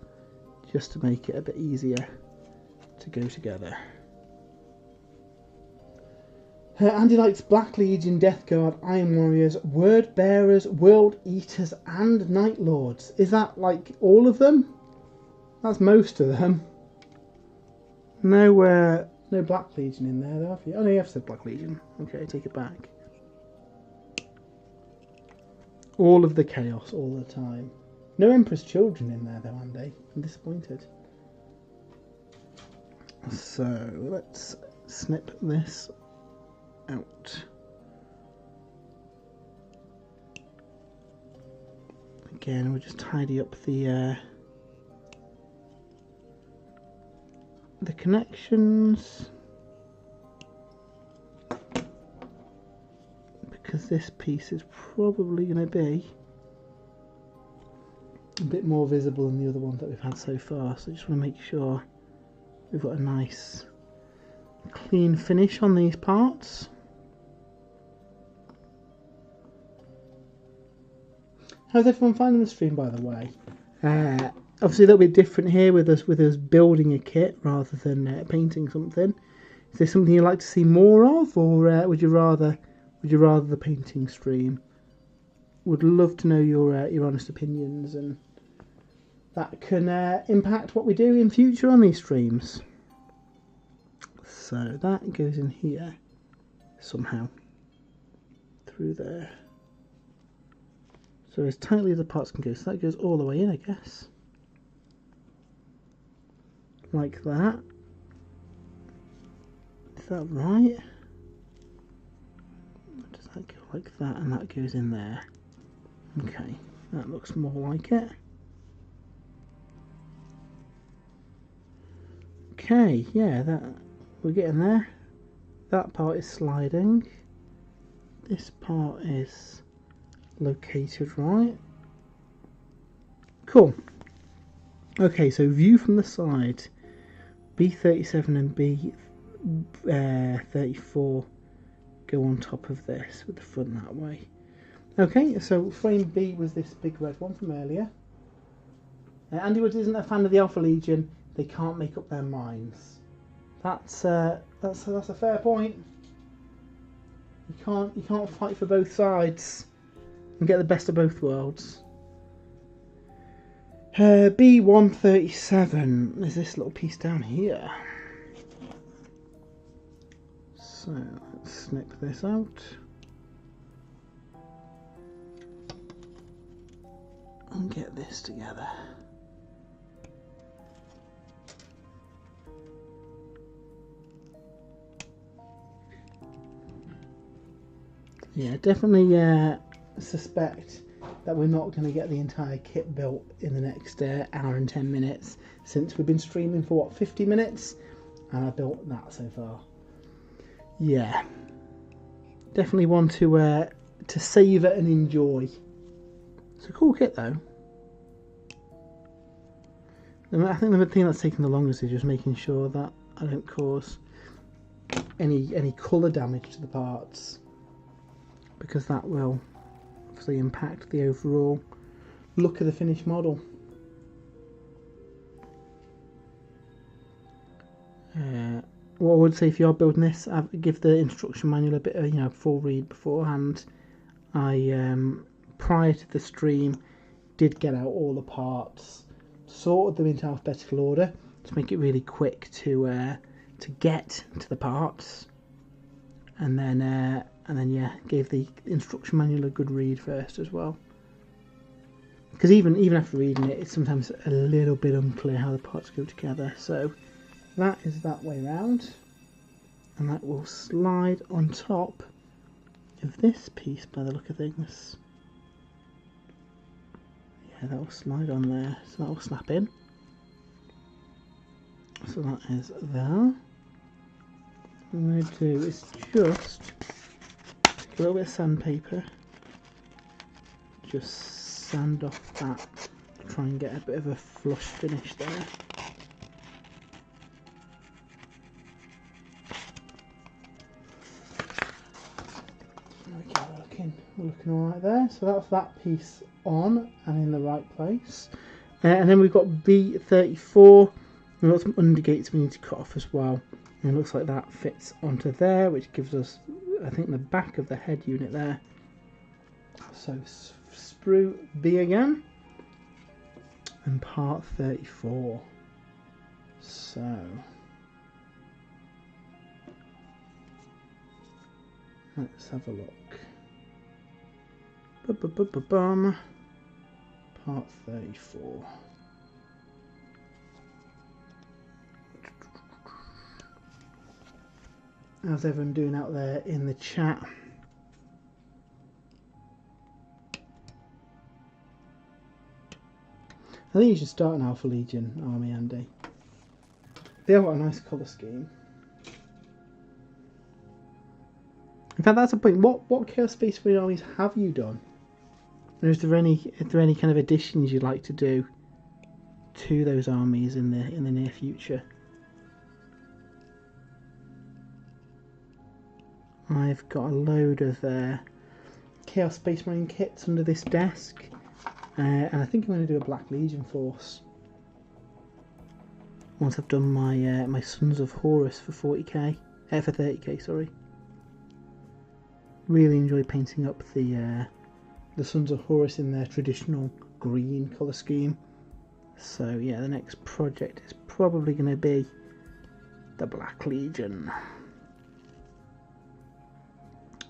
just to make it a bit easier to go together. Andy likes Black Legion, Death Guard, Iron Warriors, Word Bearers, World Eaters and Night Lords. Is that like all of them? That's most of them. No Black Legion in there though, have you? Oh no, you have said Black Legion. Okay, take it back. All of the chaos all the time. No Emperor's Children in there though, Andy. I'm disappointed. So let's snip this out. Again, we'll just tidy up the connections, because this piece is probably going to be a bit more visible than the other ones that we've had so far, so I just want to make sure we've got a nice clean finish on these parts. How's everyone finding the stream, by the way? Obviously a little bit different here with us building a kit rather than painting something. Is there something you'd like to see more of, or would you rather the painting stream? Would love to know your honest opinions, and that can impact what we do in future on these streams. So that goes in here somehow through there. So as tightly as the parts can go, so that goes all the way in, I guess. Like that. Is that right? Does that go like that, and that goes in there? Okay, that looks more like it. Okay, yeah, that we're getting there. That part is sliding. This part is located right. Cool. Okay, so view from the side. B37 and B34 go on top of this with the front that way. Okay, so frame B was this big red one from earlier. Andy Woods isn't a fan of the Alpha Legion. They can't make up their minds. That's a fair point. You can't fight for both sides and get the best of both worlds. B137 is this little piece down here. So let's snip this out and get this together. Yeah, definitely suspect that we're not going to get the entire kit built in the next hour and 10 minutes, since we've been streaming for what, 50 minutes, and I built that so far. Yeah, definitely one to savour and enjoy. It's a cool kit though. I think the thing that's taking the longest is just making sure that I don't cause any colour damage to the parts, because that will obviously impact the overall look of the finished model. What I would say, if you are building this, give the instruction manual a bit of full read beforehand. I prior to the stream did get out all the parts, sorted them into alphabetical order to make it really quick to get to the parts, and then yeah, gave the instruction manual a good read first as well. Because even after reading it, it's sometimes a little bit unclear how the parts go together. So that is that way round, and that will slide on top of this piece by the look of things. Yeah, that will slide on there, so that will snap in. So that is there. What I'm going to do is just take a little bit of sandpaper, just sand off that to try and get a bit of a flush finish there. Okay, we're looking alright there. So that's that piece on and in the right place. And then we've got B34. We've got some undergates we need to cut off as well. And it looks like that fits onto there, which gives us, I think, the back of the head unit there. So sprue B again, and part 34. So let's have a look. Bum. Part 34. How's everyone doing out there in the chat? I think you should start an Alpha Legion army, Andy. They have got a nice colour scheme. In fact, that's a point. What Chaos Space Marine armies have you done? Or is there any kind of additions you'd like to do to those armies in the near future? I've got a load of Chaos Space Marine kits under this desk, and I think I'm going to do a Black Legion force once I've done my my Sons of Horus for 40k, for 30k, sorry. Really enjoy painting up the Sons of Horus in their traditional green colour scheme. So yeah, the next project is probably going to be the Black Legion.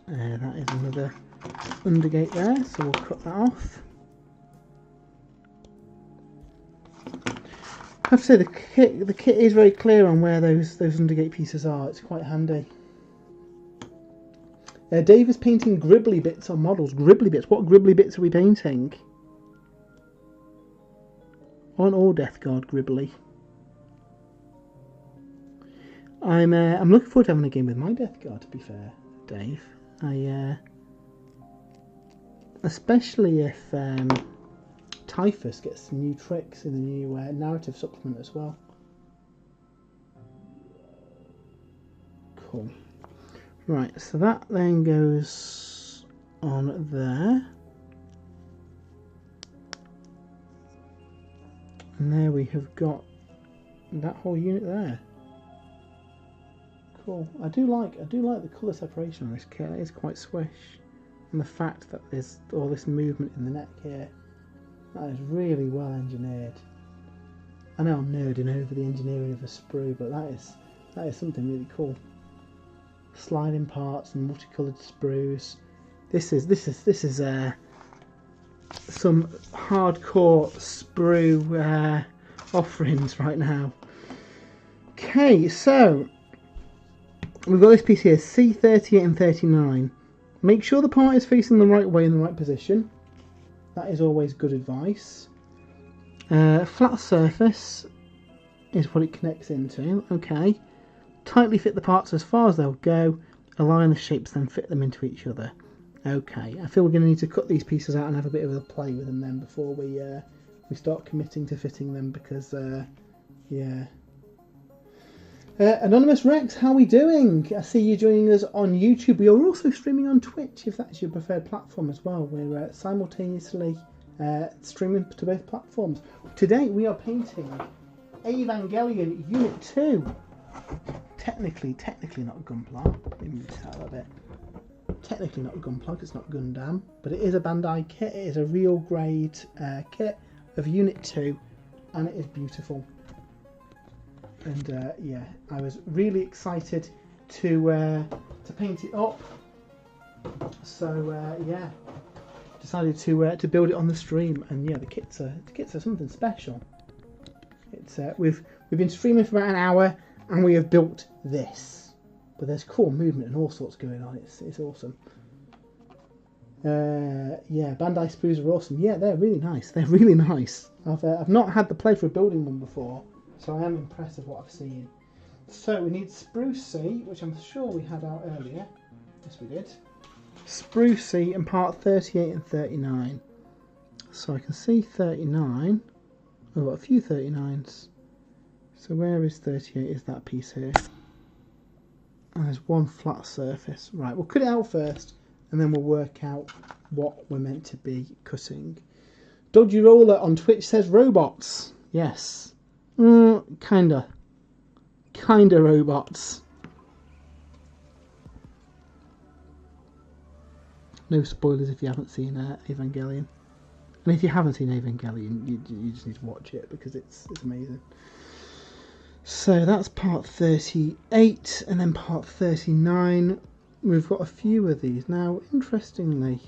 That is another undergate there, so we'll cut that off. I have to say the kit is very clear on where those undergate pieces are. It's quite handy. Dave is painting gribbly bits on models. Gribbly bits? What gribbly bits are we painting? On all Death Guard gribbly. I'm looking forward to having a game with my Death Guard, to be fair, Dave. Especially if Typhus gets some new tricks in the new narrative supplement as well. Cool. Right, so that then goes on there. And there we have got that whole unit there. Cool. I do like the colour separation on this kit. It is quite swish. And the fact that there's all this movement in the neck here. That is really well engineered. I know I'm nerding over the engineering of a sprue, but that is something really cool. Sliding parts and multicoloured sprues. This is some hardcore sprue offerings right now. Okay, so we've got this piece here, C38 and 39. Make sure the part is facing the right way in the right position. That is always good advice. Flat surface is what it connects into. Okay. Tightly fit the parts as far as they'll go. Align the shapes, then fit them into each other. Okay. I feel we're going to need to cut these pieces out and have a bit of a play with them then before we start committing to fitting them, because yeah. Anonymous Rex, how are we doing? I see you joining us on YouTube. We are also streaming on Twitch, if that's your preferred platform as well. We're simultaneously streaming to both platforms. Today we are painting Evangelion Unit 2. Technically not Gunpla. Let me move this out a little bit. Technically not Gunpla, it's not Gundam, but it is a Bandai kit. It is a real grade kit of Unit 2, and it is beautiful. And yeah, I was really excited to paint it up. So yeah, decided to build it on the stream. And yeah, the kits are something special. It's we've been streaming for about an hour, and we have built this. But there's cool movement and all sorts going on. It's awesome. Yeah, Bandai sprues are awesome. Yeah, they're really nice. They're really nice. I've not had the pleasure of building one before, so I am impressed with what I've seen. So we need Spruce C, which I'm sure we had out earlier. Yes, we did. Spruce C and part 38 and 39. So I can see 39. I've got a few 39s. So where is 38? Is that piece here? And there's one flat surface. Right, we'll cut it out first, and then we'll work out what we're meant to be cutting. Dodgy Roller on Twitch says robots. Yes. Kinda robots. No spoilers if you haven't seen Evangelion. And if you haven't seen Evangelion, you just need to watch it, because it's amazing. So that's part 38, and then part 39. We've got a few of these. Now, interestingly,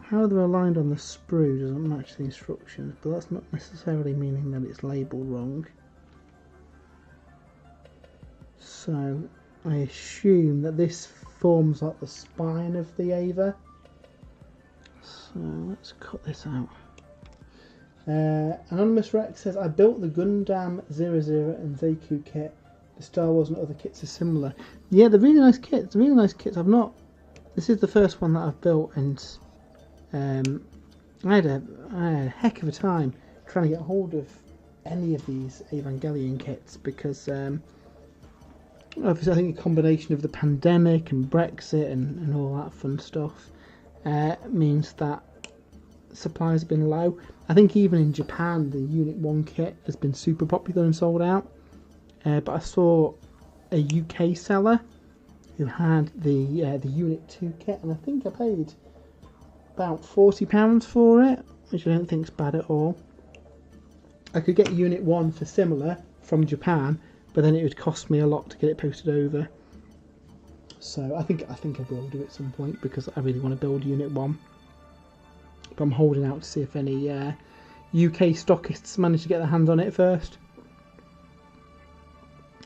how they're aligned on the sprue doesn't match the instructions, but that's not necessarily meaning that it's labelled wrong. So I assume that this forms like the spine of the Eva. So let's cut this out. Anonymous Rex says, I built the Gundam 00 and Zeku kit. The Star Wars and other kits are similar. Yeah, they're really nice kits. They're really nice kits. This is the first one that I've built, and I had a heck of a time trying to get hold of any of these Evangelion kits, because obviously I think a combination of the pandemic and Brexit and all that fun stuff means that supplies have been low. I think even in Japan the Unit 1 kit has been super popular and sold out. But I saw a UK seller who had the Unit 2 kit, and I think I paid about £40 for it, which I don't think is bad at all. I could get Unit 1 for similar from Japan, but then it would cost me a lot to get it posted over. So I think I will do it at some point, because I really want to build Unit 1. But I'm holding out to see if any UK stockists manage to get their hands on it first.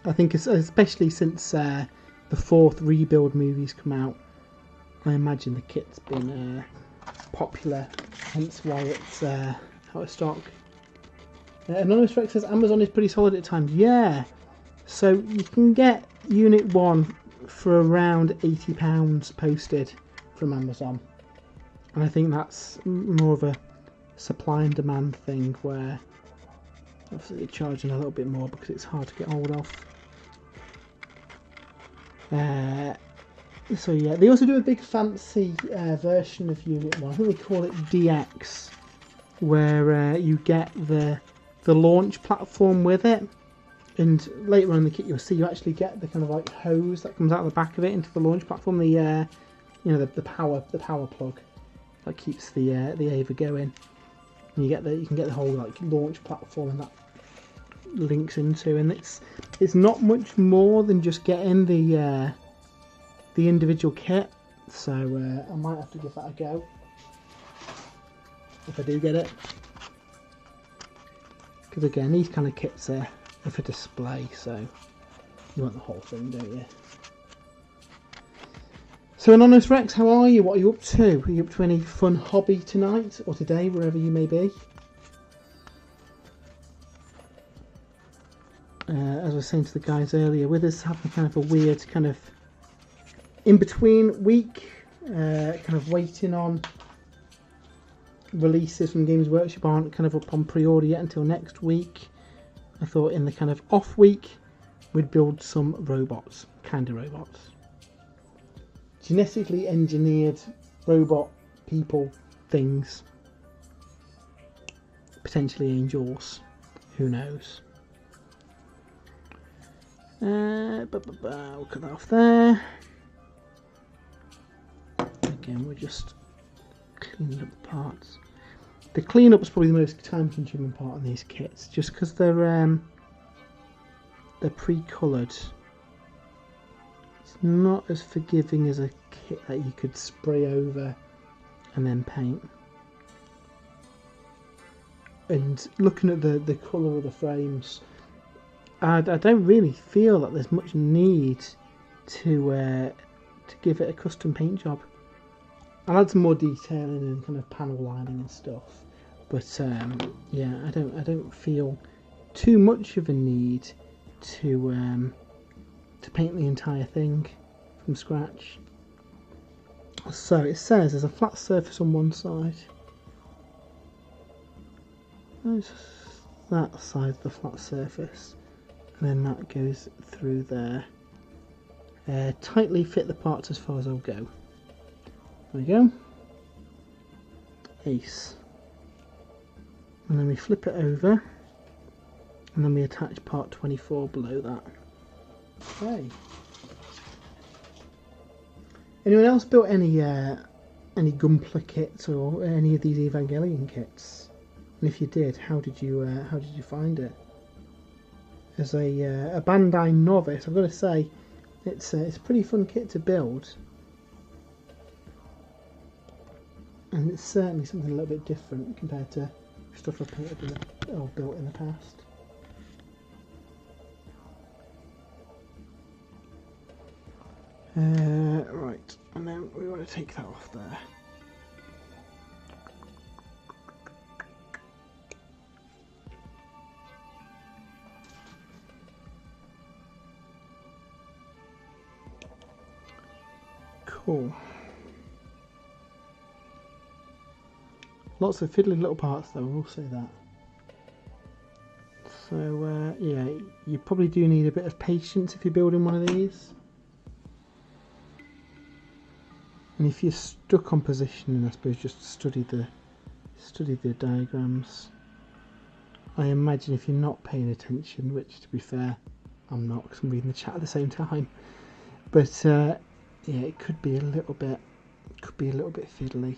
I think especially since the 4th rebuild movie's come out, I imagine the kit's been popular, hence why it's out of stock. Anonymous Rex says Amazon is pretty solid at times. Yeah, so you can get Unit 1 for around £80 posted from Amazon. And I think that's more of a supply and demand thing, where obviously you're charging a little bit more because it's hard to get hold of. So yeah, they also do a big fancy version of Unit 1. I think they call it DX, where you get the launch platform with it. And later on in the kit, you'll see you actually get the kind of like hose that comes out of the back of it into the launch platform. The you know, the power plug that keeps the Ava going. And you can get the whole like launch platform, and that links into. And it's not much more than just getting the individual kit. So I might have to give that a go if I do get it. Because again, these kind of kits are for display, so you want the whole thing, don't you? So Anonymous Rex, how are you? What are you up to? Are you up to any fun hobby tonight or today, wherever you may be? As I was saying to the guys earlier, with us having kind of a weird kind of in-between week, kind of waiting on releases from Games Workshop aren't kind of up on pre-order yet until next week. I thought in the kind of off week we'd build some robots, kind of robots. Genetically engineered robot people things. Potentially angels. Who knows? We'll cut that off there. Again, we're just cleaning up the parts. The cleanup is probably the most time-consuming part of these kits, just because they're pre-coloured. It's not as forgiving as a kit that you could spray over and then paint. And looking at the colour of the frames, I don't really feel that there's much need to give it a custom paint job. I'll add some more detailing and kind of panel lining and stuff, but yeah, I don't feel too much of a need to paint the entire thing from scratch. So it says there's a flat surface on one side. There's that side of the flat surface, and then that goes through there. Tightly fit the parts as far as I'll go. There we go. Ace. And then we flip it over, and then we attach part 24 below that. Okay. Anyone else built any Gunpla kits or any of these Evangelion kits? And if you did, how did you find it? As a Bandai novice, I've got to say, it's a pretty fun kit to build. And it's certainly something a little bit different compared to stuff I've painted or built in the past. Right, and then we want to take that off there. Cool. Lots of fiddly little parts though, I will say that. So yeah, you probably do need a bit of patience if you're building one of these. And if you're stuck on positioning, I suppose just study the diagrams. I imagine if you're not paying attention, which to be fair, I'm not because I'm reading the chat at the same time. But yeah, it could be a little bit fiddly.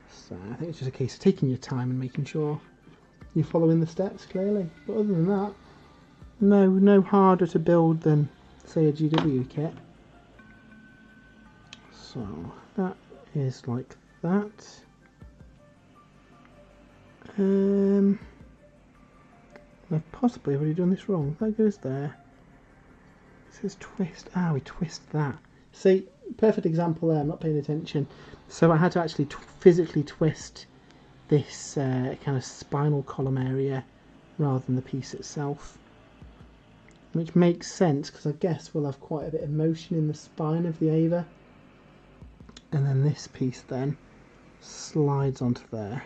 So I think it's just a case of taking your time and making sure you're following the steps clearly. But other than that, no harder to build than say a GW kit. So that is like that. I've possibly already done this wrong. That goes there. It says twist. Ah, we twist that. See, perfect example there. I'm not paying attention. So I had to actually physically twist this kind of spinal column area rather than the piece itself. Which makes sense because I guess we'll have quite a bit of motion in the spine of the Ava. and then this piece then slides onto there.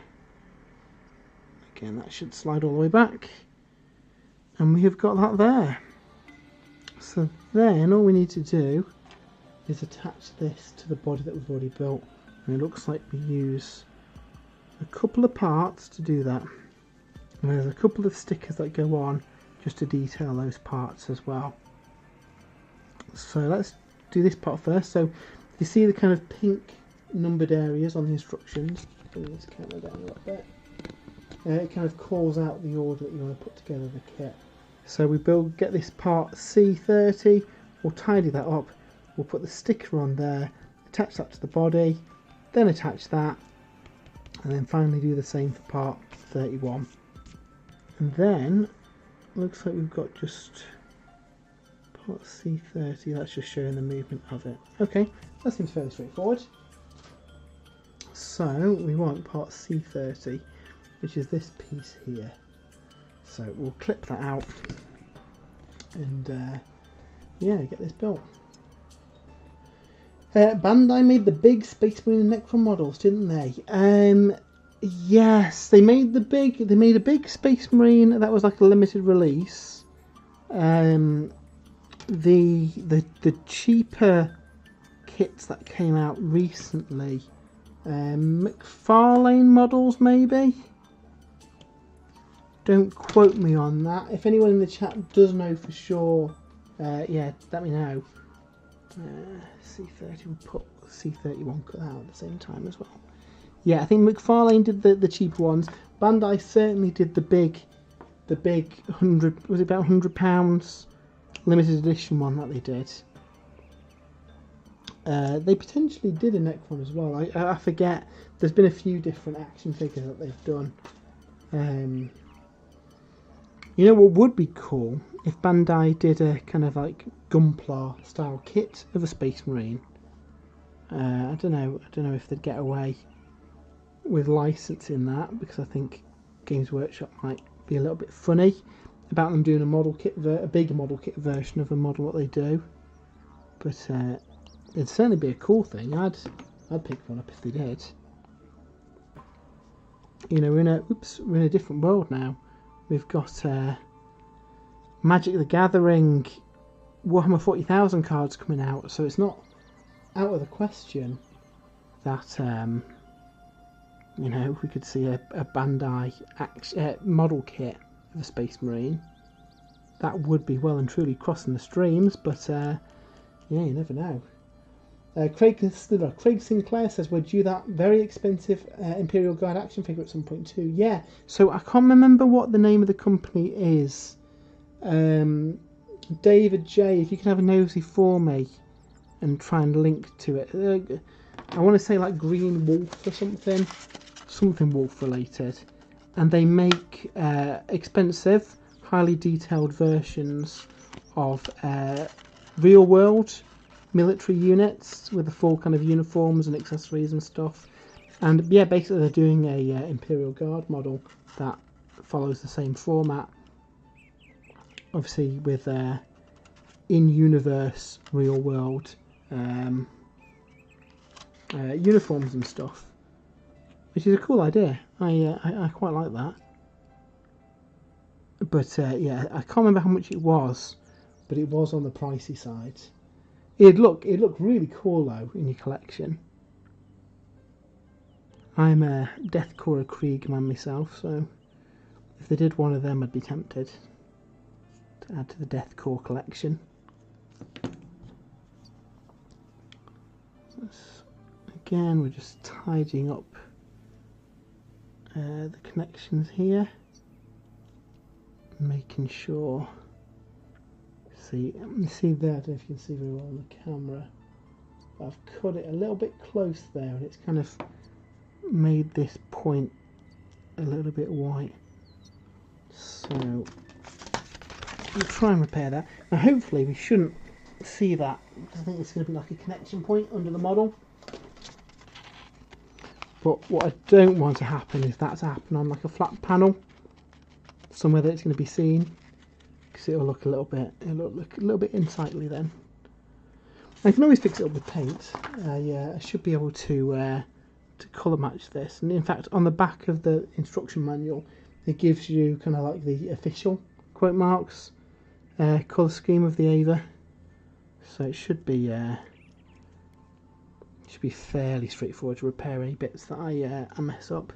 Again, that should slide all the way back, and we have got that there. So then all we need to do is attach this to the body that we've already built, and it looks like we use a couple of parts to do that, and there's a couple of stickers that go on just to detail those parts as well. So let's do this part first. So you see the kind of pink numbered areas on the instructions. Bring this camera down a little bit. It kind of calls out the order that you want to put together the kit. So we get this part C30, we'll tidy that up, we'll put the sticker on there, attach that to the body, then attach that, and then finally do the same for part 31. And then, looks like we've got just part C30, that's just showing the movement of it. Okay, that seems fairly straightforward. So we want part C30, which is this piece here. So we'll clip that out and yeah, get this built. Bandai made the big Space Marine and Necron models, didn't they? Yes, they made a big Space Marine that was like a limited release. The cheaper kits that came out recently, McFarlane models maybe. Don't quote me on that. If anyone in the chat does know for sure, yeah, let me know. C30, we'll put C31 cut out at the same time as well. Yeah, I think McFarlane did the cheaper ones. Bandai certainly did the big 100, was it about £100 limited edition one that they did. They potentially did a Necron as well. I forget. There's been a few different action figures that they've done. You know what would be cool? If Bandai did a kind of like Gunpla style kit of a Space Marine. I don't know if they'd get away with licensing that, because I think Games Workshop might be a little bit funny about them doing a model kit, a big model kit version of a model that they do. But it'd certainly be a cool thing. I'd pick one up if they did. You know, we're in a different world now. We've got Magic the Gathering Warhammer 40,000 cards coming out, so it's not out of the question that you know, we could see a Bandai model kit of a Space Marine. That would be well and truly crossing the streams, but yeah, you never know. Craig Sinclair says we're due that very expensive Imperial Guard action figure at some point too. Yeah, so I can't remember what the name of the company is. David J, if you can have a nosy for me and try and link to it. I want to say like Green Wolf or something wolf related. And they make expensive, highly detailed versions of real world military units with the full kind of uniforms and accessories and stuff. And yeah, basically they're doing a Imperial Guard model that follows the same format, obviously with in-universe real world uniforms and stuff, which is a cool idea. I quite like that. But yeah, I can't remember how much it was, but it was on the pricey side. It'd look really cool though in your collection. I'm a Deathcore Krieg man myself, so if they did one of them, I'd be tempted to add to the Deathcore collection. Again, we're just tidying up the connections here, making sure. See there, I don't know if you can see very well on the camera. I've cut it a little bit close there, and it's kind of made this point a little bit white. So we'll try and repair that. Now hopefully we shouldn't see that, because I think it's going to be like a connection point under the model. But what I don't want to happen is that to happen on like a flat panel somewhere that it's going to be seen, because it'll look a little bit unsightly then. I can always fix it up with paint. I should be able to colour match this. And in fact, on the back of the instruction manual, it gives you kind of like the official quote marks colour scheme of the Ava. So it should be fairly straightforward to repair any bits that I mess up.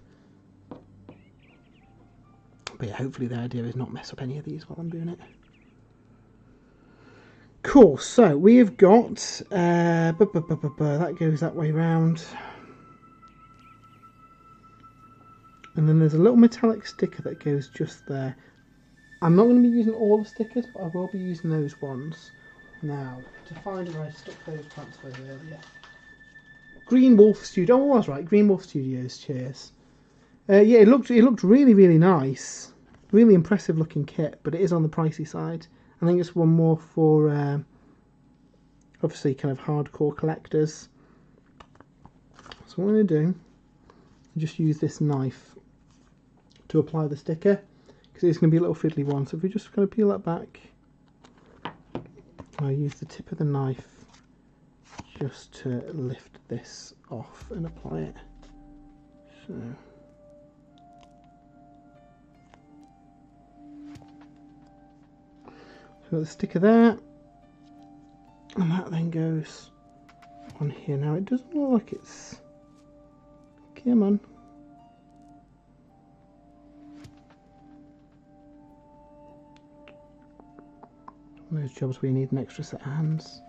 But yeah, hopefully the idea is not mess up any of these while I'm doing it. Cool, so we have got that goes that way round. And then there's a little metallic sticker that goes just there. I'm not going to be using all the stickers, but I will be using those ones. Now, to find where I stuck those transfers earlier. Green Wolf Studio. Oh, I was right. Green Wolf Studios. Cheers. Yeah, it looked really, really nice. Really impressive looking kit, but it is on the pricey side. I think it's one more for obviously kind of hardcore collectors. So what I'm going to do, just use this knife to apply the sticker, because it's going to be a little fiddly one. So if we just kind of peel that back, I'll use the tip of the knife just to lift this off and apply it. So got the sticker there, and that then goes on here. Now it doesn't look like it's, come on, one of those jobs where you need an extra set of hands.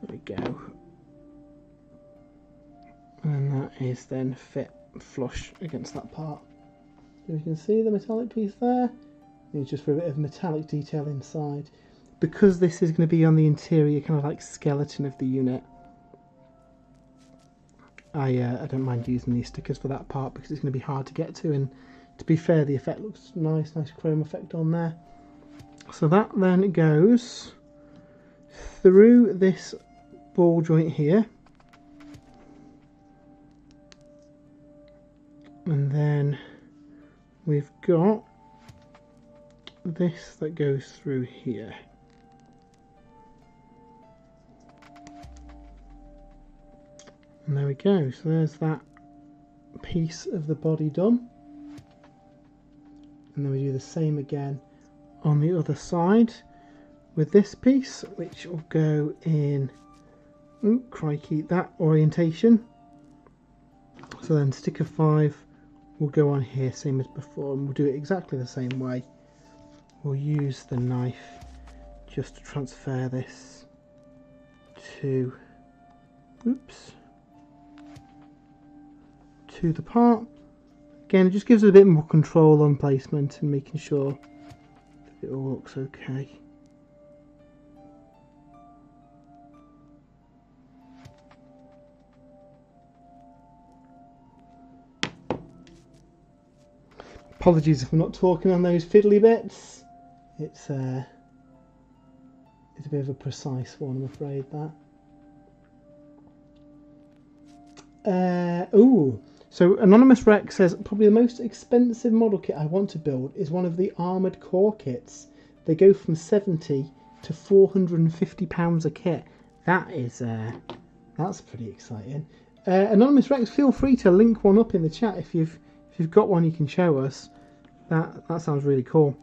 There we go, and that is then fit flush against that part. So you can see the metallic piece there. It's just for a bit of metallic detail inside. Because this is going to be on the interior kind of like skeleton of the unit, I don't mind using these stickers for that part, because it's going to be hard to get to, and to be fair, the effect looks nice chrome effect on there. So that then goes through this ball joint here, and then we've got this that goes through here. And there we go, so there's that piece of the body done. And then we do the same again on the other side with this piece, which will go in, oh crikey, that orientation. So then sticker 5 will go on here, same as before, and we'll do it exactly the same way. We'll use the knife just to transfer this to, oops, to the part. Again, it just gives us a bit more control on placement and making sure that it all looks okay. Apologies if I'm not talking on those fiddly bits. It's a bit of a precise one, I'm afraid, that. So Anonymous Rex says, probably the most expensive model kit I want to build is one of the armoured core kits. They go from 70 to £450 a kit. That is, that's pretty exciting. Anonymous Rex, feel free to link one up in the chat if you've got one you can show us. That sounds really cool.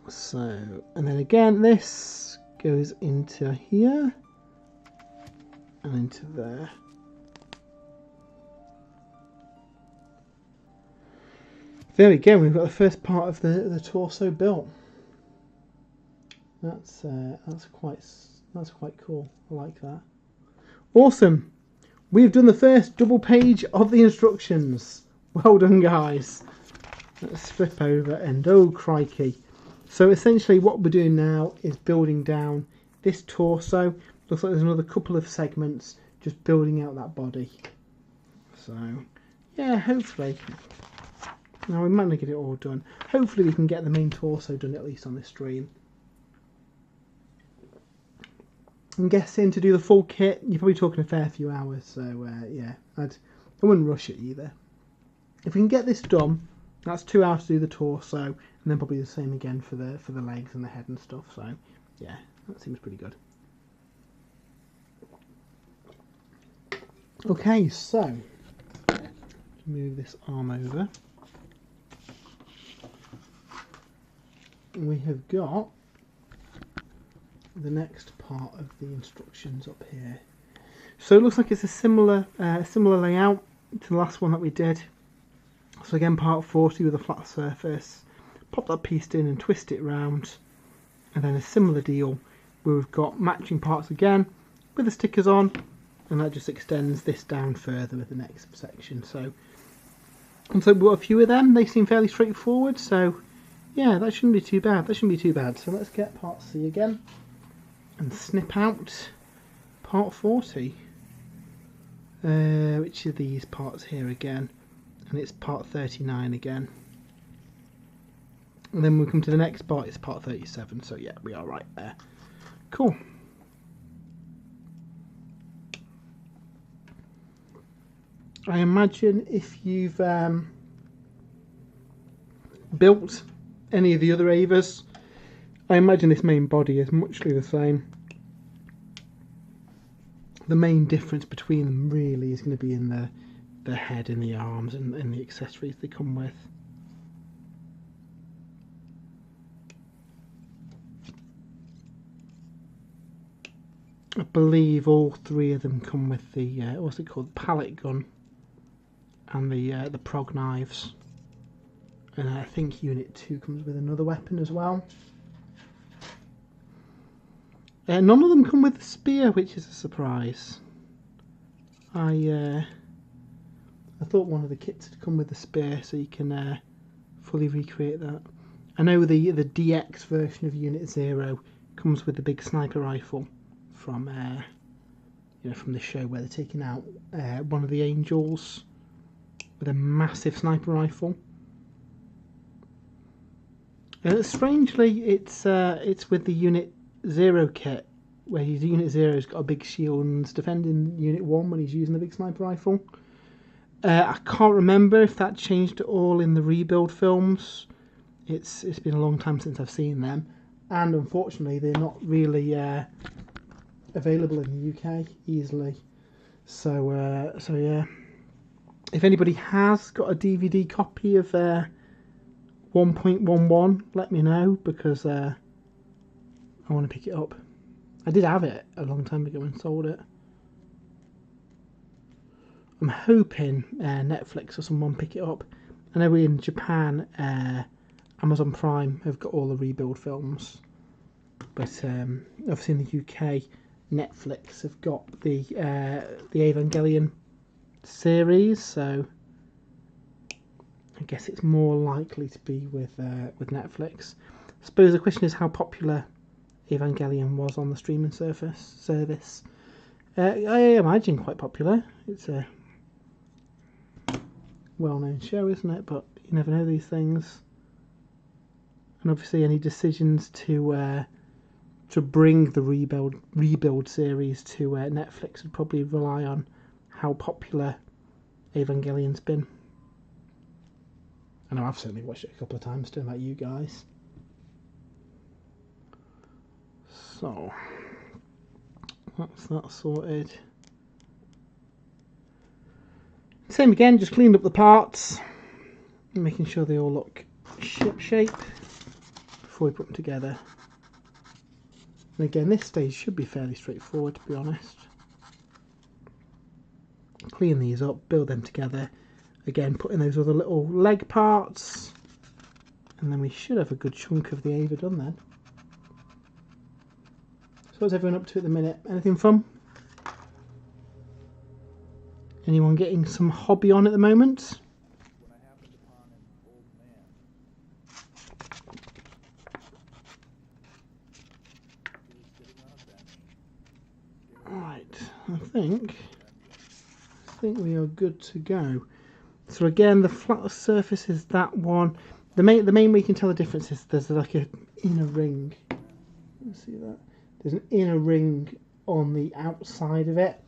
So, and then again, this goes into here and into there. There we go. We've got the first part of the torso built. That's quite cool. I like that. Awesome. We've done the first double page of the instructions. Well done, guys. Let's flip over and oh crikey. So essentially what we're doing now is building down this torso. Looks like there's another couple of segments just building out that body. So yeah, hopefully. Now we might not get it all done. Hopefully we can get the main torso done at least on this stream. I'm guessing to do the full kit, you're probably talking a fair few hours. So yeah, I wouldn't rush it either. If we can get this done That's 2 hours to do the torso, and then probably the same again for the legs and the head and stuff. So yeah, that seems pretty good. Okay, so move this arm over. We have got the next part of the instructions up here. So it looks like it's a similar layout to the last one that we did. So again, part 40 with a flat surface. Pop that piece in and twist it round, and then a similar deal where we've got matching parts again with the stickers on, and that just extends this down further with the next section. So, and so we've got a few of them. They seem fairly straightforward. So yeah, that shouldn't be too bad. So let's get part C again and snip out part 40, which are these parts here again, and it's part 39 again. And then we come to the next part, it's part 37, so yeah, we are right there. Cool. I imagine if you've built any of the other Avas, I imagine this main body is muchly the same. The main difference between them really is going to be in the head and the arms and the accessories they come with. I believe all 3 of them come with the what's it called, pallet gun, and the prog knives, and I think Unit 2 comes with another weapon as well. None of them come with the spear, which is a surprise. I thought one of the kits had come with the spear, so you can fully recreate that. I know the DX version of Unit 0 comes with the big sniper rifle from from the show, where they're taking out one of the angels with a massive sniper rifle. Strangely, it's with the Unit 0 kit, where Unit 0's got a big shield and is defending Unit 1 when he's using the big sniper rifle. I can't remember if that changed at all in the rebuild films. It's been a long time since I've seen them, and unfortunately they're not really available in the UK easily. So yeah, if anybody has got a DVD copy of 1.11, let me know, because I want to pick it up. I did have it a long time ago and sold it. I'm hoping Netflix or someone pick it up. I know in Japan, Amazon Prime have got all the rebuild films, but obviously in the UK, Netflix have got the Evangelion series, so I guess it's more likely to be with Netflix. I suppose the question is how popular Evangelion was on the streaming service. I imagine quite popular. It's a well-known show, isn't it? But you never know these things. And obviously, any decisions to bring the rebuild series to Netflix would probably rely on how popular Evangelion's been. I know I've certainly watched it a couple of times, don't know about you guys. So that's that sorted. Same again, just cleaned up the parts, making sure they all look ship shape before we put them together. And again, this stage should be fairly straightforward, to be honest. Clean these up, build them together. Again, put in those other little leg parts, and then we should have a good chunk of the Ava done then. So what's everyone up to at the minute? Anything fun? Anyone getting some hobby on at the moment? Right, I think we are good to go. So again, the flat surface is that one. The main way you can tell the difference is there's like an inner ring. You see that? There's an inner ring on the outside of it,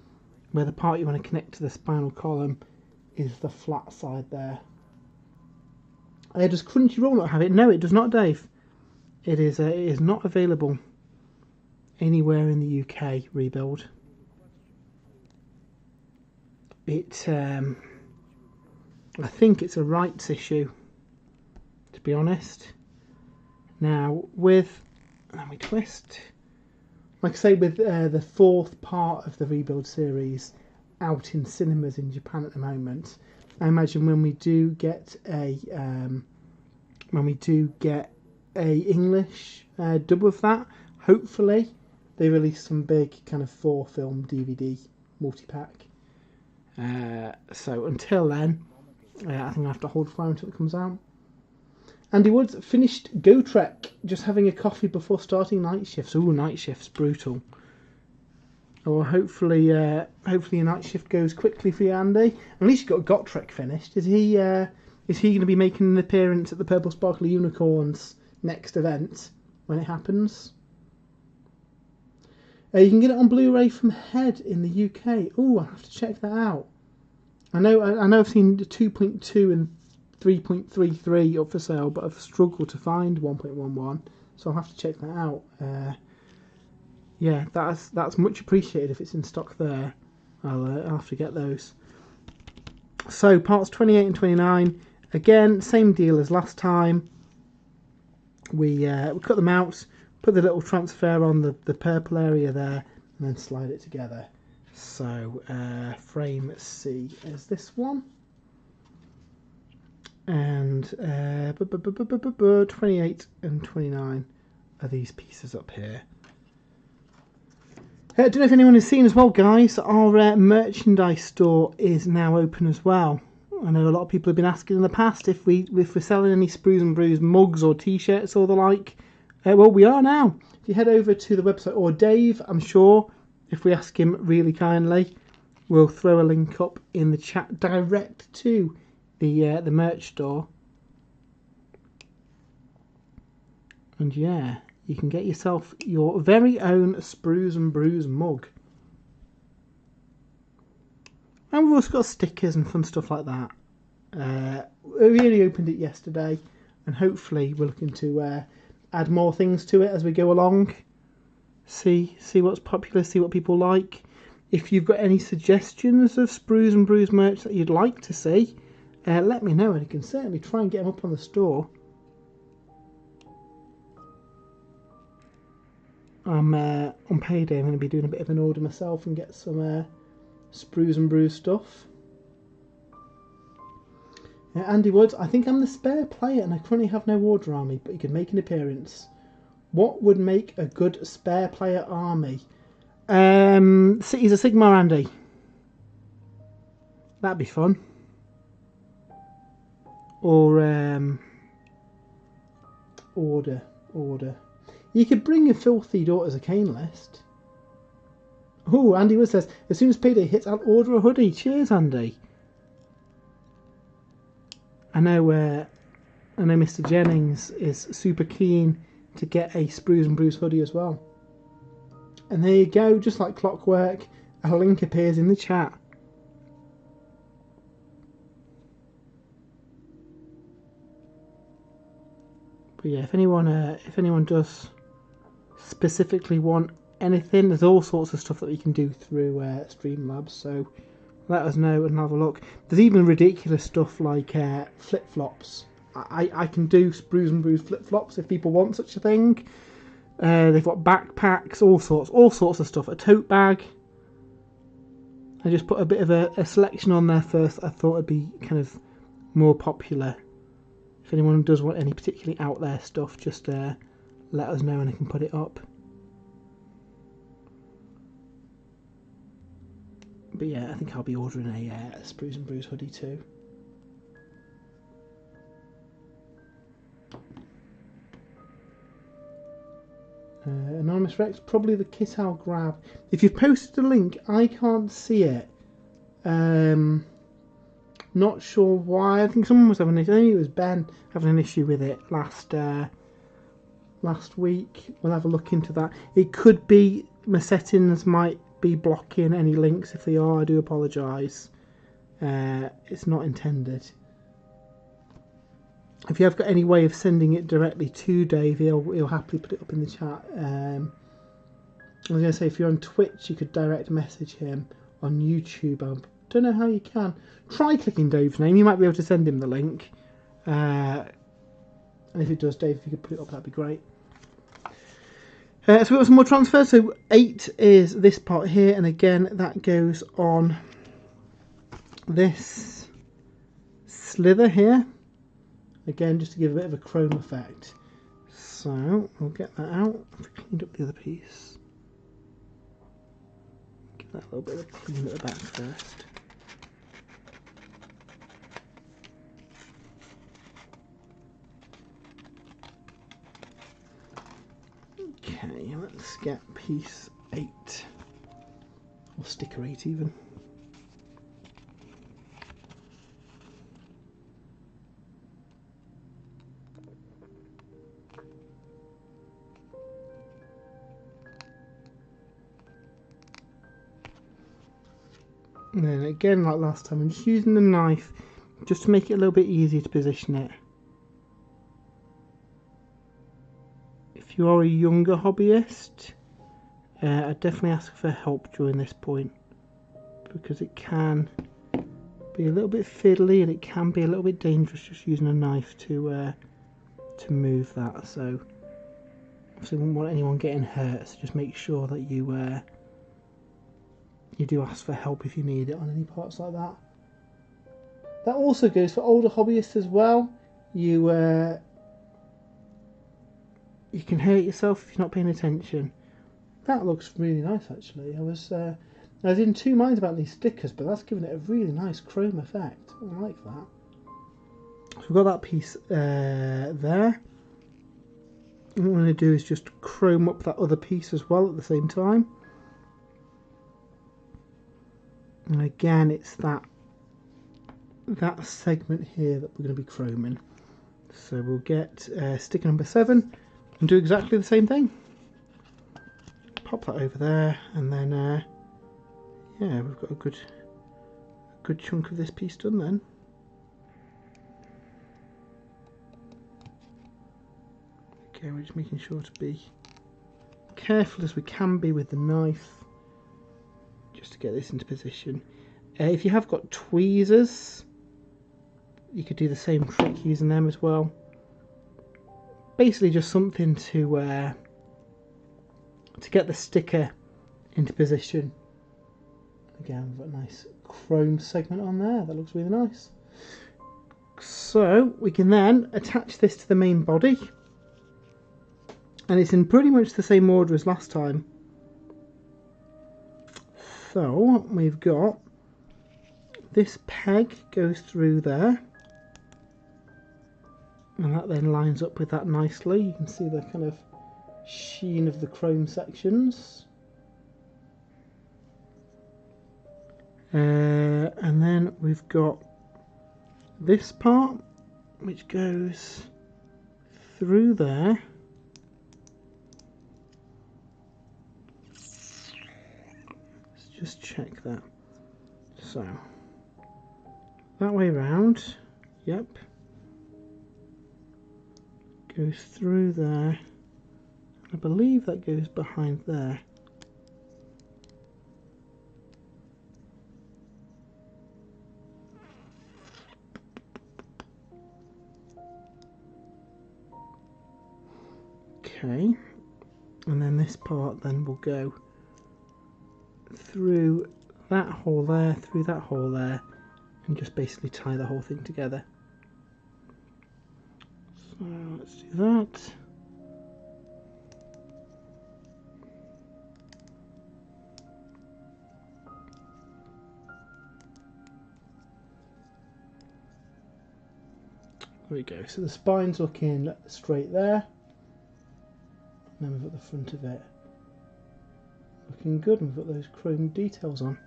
where the part you want to connect to the spinal column is the flat side there. Does Crunchyroll not have it? No, it does not, Dave. It is not available anywhere in the UK. Rebuild. I think it's a rights issue, to be honest. Now, let me twist. Like I say, with the fourth part of the Rebuild series out in cinemas in Japan at the moment, I imagine when we do get a English dub of that, hopefully they release some big kind of 4-film DVD multi-pack. So until then, I think I have to hold fire until it comes out. Andy Woods finished Go Trek, just having a coffee before starting night shifts. Ooh, night shifts, brutal. Well, hopefully your night shift goes quickly for you, Andy. At least you got Trek finished. Is he going to be making an appearance at the Purple Sparkly Unicorns next event when it happens? You can get it on Blu-ray from Head in the UK. Ooh, I'll have to check that out. I know I've seen the 2.2 and 3.33 up for sale, but I've struggled to find 1.11, so I'll have to check that out. Yeah, that's much appreciated if it's in stock there. I'll have to get those. So parts 28 and 29, again, same deal as last time. We cut them out, put the little transfer on the purple area there, and then slide it together. So frame C is this one, and 28 and 29 are these pieces up here. I don't know if anyone has seen as well, guys, our merchandise store is now open as well. I know a lot of people have been asking in the past if we're selling any Sprues and Brews mugs or t-shirts or the like. Well, we are now. If you head over to the website, or Dave, I'm sure, if we ask him really kindly, we'll throw a link up in the chat direct to the merch store. And yeah, you can get yourself your very own Sprues and Brews mug. And we've also got stickers and fun stuff like that. We really opened it yesterday, and hopefully we're looking to add more things to it as we go along. See what's popular, see what people like. If you've got any suggestions of Sprues and Brews merch that you'd like to see, let me know, and you can certainly try and get them up on the store. On payday, I'm going to be doing a bit of an order myself and get some Sprues and Brews stuff. Andy Woods, I think I'm the spare player and I currently have no order army, but you can make an appearance. What would make a good spare player army? Cities of Sigmar, Andy. That'd be fun. Or Order. You could bring your Filthy Daughters of Cain list. Oh, Andy Wood says, as soon as payday hits, I'll order a hoodie. Cheers, Andy. I know Mr. Jennings is super keen to get a Sprues and Brews hoodie as well. And there you go, just like clockwork, a link appears in the chat. But yeah, if anyone does specifically want anything, there's all sorts of stuff that we can do through Streamlabs, so let us know and have a look. There's even ridiculous stuff like flip-flops. I can do Sprues and Brews flip-flops if people want such a thing. They've got backpacks, all sorts of stuff. A tote bag. I just put a bit of a selection on there first. I thought it'd be kind of more popular. If anyone does want any particularly out there stuff, just let us know and I can put it up. But yeah, I think I'll be ordering a Sprues and Brews hoodie too. Anonymous Rex, probably the kit I'll grab. If you've posted a link, I can't see it. Not sure why. I think someone was having an issue. I think it was Ben having an issue with it last week. We'll have a look into that. It could be my settings might be blocking any links. If they are, I do apologise. It's not intended. If you have got any way of sending it directly to Dave, he'll happily put it up in the chat. I was going to say, if you're on Twitch, you could direct message him. On YouTube, I don't know how you can. Try clicking Dave's name. You might be able to send him the link. And if it does, Dave, if you could put it up, that'd be great. So we've got some more transfers. So 8 is this part here, and again, that goes on this slither here. Again, just to give a bit of a chrome effect. So we'll get that out. I've cleaned up the other piece. Give that a little bit of a clean at the back first. Okay, let's get piece 8. Or sticker 8 even. And then again, like last time, I'm just using the knife just to make it a little bit easier to position it. If you are a younger hobbyist, I'd definitely ask for help during this point, because it can be a little bit fiddly and it can be a little bit dangerous just using a knife to move that. So obviously, wouldn't want anyone getting hurt. So just make sure that you do ask for help if you need it on any parts like that. That also goes for older hobbyists as well. You can hurt yourself if you're not paying attention. That looks really nice, actually. I was in two minds about these stickers, but that's given it a really nice chrome effect. I like that. So we've got that piece there. And what I'm going to do is just chrome up that other piece as well at the same time. And again, it's that segment here that we're going to be chroming. So we'll get sticker number 7 and do exactly the same thing. Pop that over there, and then yeah, we've got a good chunk of this piece done then. Okay, we're just making sure to be careful as we can be with the knife, just to get this into position. If you have got tweezers, you could do the same trick using them as well. Basically just something to get the sticker into position. Again, we've got a nice chrome segment on there. That looks really nice. So we can then attach this to the main body. And it's in pretty much the same order as last time. So we've got this peg goes through there, and that then lines up with that nicely. You can see the kind of sheen of the chrome sections. And then we've got this part which goes through there. Just check that. So that way round, yep, goes through there. I believe that goes behind there. Okay, and then this part then will go through that hole there, through that hole there, and just basically tie the whole thing together. So let's do that. There we go. So the spine's looking straight there. And then we've got the front of it looking good, and we've got those chrome details on.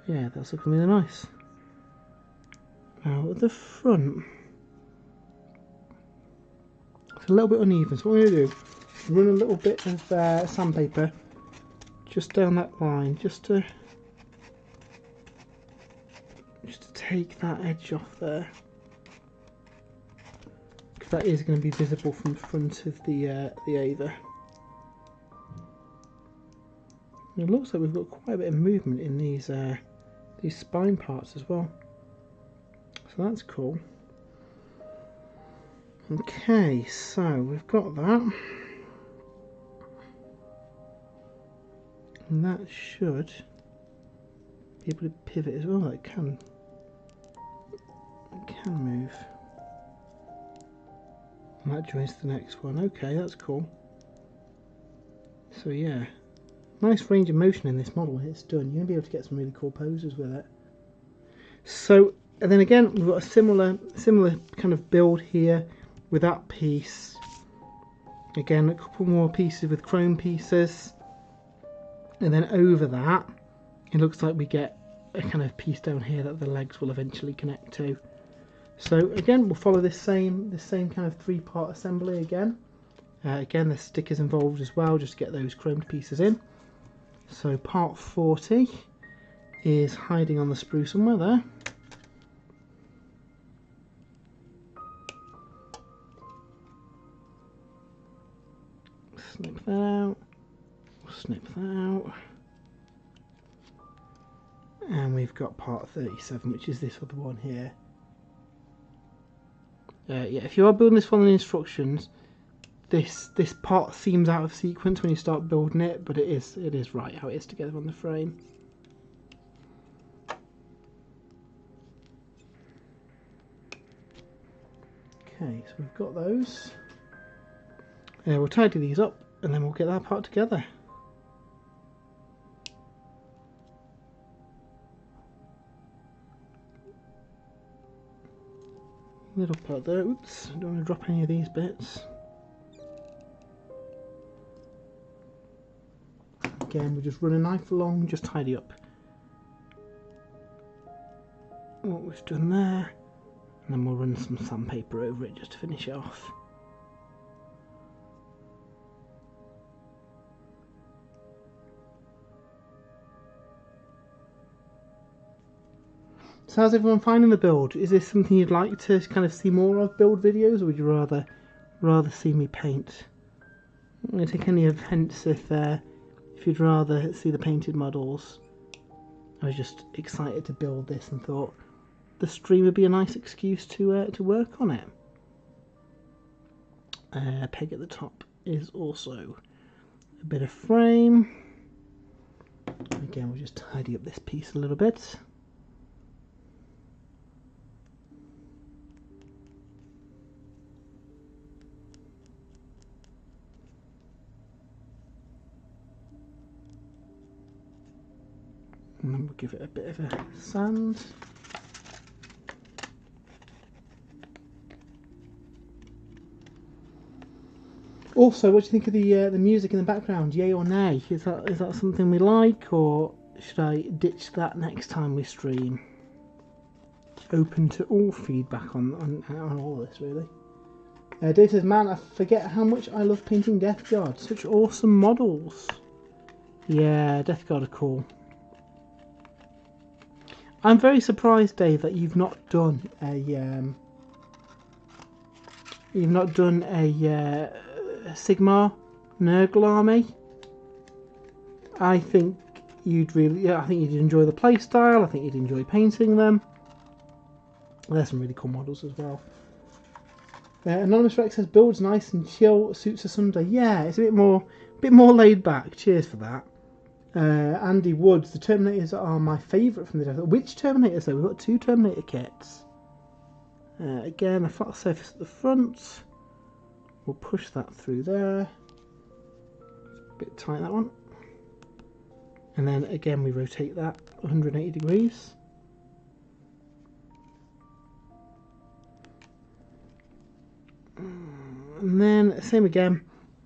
Yeah, that's looking really nice. Now at the front, it's a little bit uneven, so what I'm going to do is run a little bit of sandpaper just down that line, just to take that edge off there. that is going to be visible from the front of the Ava. It looks like we've got quite a bit of movement in these spine parts as well, so that's cool. Okay, so we've got that, and that should be able to pivot as well. It can move, and that joins the next one. Okay, that's cool. So yeah, nice range of motion in this model. It's done. You're going to be able to get some really cool poses with it. So, and then again, we've got a similar kind of build here with that piece. Again, a couple more pieces with chrome pieces, and then over that, it looks like we get a kind of piece down here that the legs will eventually connect to. So again, we'll follow this same kind of 3-part assembly again. Again, there's stickers involved as well, just to get those chromed pieces in. So part 40 is hiding on the sprue somewhere there. Snip that out, snip that out. And we've got part 37, which is this other one here. Yeah, if you are building this following the instructions, this part seems out of sequence when you start building it, but it is right how it is together on the frame. Okay, so we've got those. We'll tidy these up and then we'll get that part together. Little part there. Oops, I don't want to drop any of these bits. Again, we just run a knife along, just tidy up what we've done there, and then we'll run some sandpaper over it just to finish it off. So how's everyone finding the build? Is this something you'd like to kind of see more of, build videos, or would you rather see me paint? I'm going to take any offence if you'd rather see the painted models. I was just excited to build this and thought the stream would be a nice excuse to work on it. Peg at the top is also a bit of frame. Again, we'll just tidy up this piece a little bit. And then we'll give it a bit of a sand. Also, what do you think of the music in the background? Yay or nay? Is that something we like, or should I ditch that next time we stream? Open to all feedback on all this, really. Dave says, man, I forget how much I love painting Death Guard. Such awesome models. Yeah, Death Guard are cool. I'm very surprised, Dave, that you've not done a Sigmar Nurgle army. I think you'd enjoy the playstyle. I think you'd enjoy painting them. There's some really cool models as well. Anonymous Rex says build's nice and chill, suits a Sunday. Yeah, it's a bit more laid back. Cheers for that. Andy Woods, the Terminators are my favourite from the Death. Which Terminators though? We've got 2 Terminator kits. Again, a flat surface at the front. We'll push that through there. A bit tight, that one. And then again, we rotate that 180 degrees. And then, same again,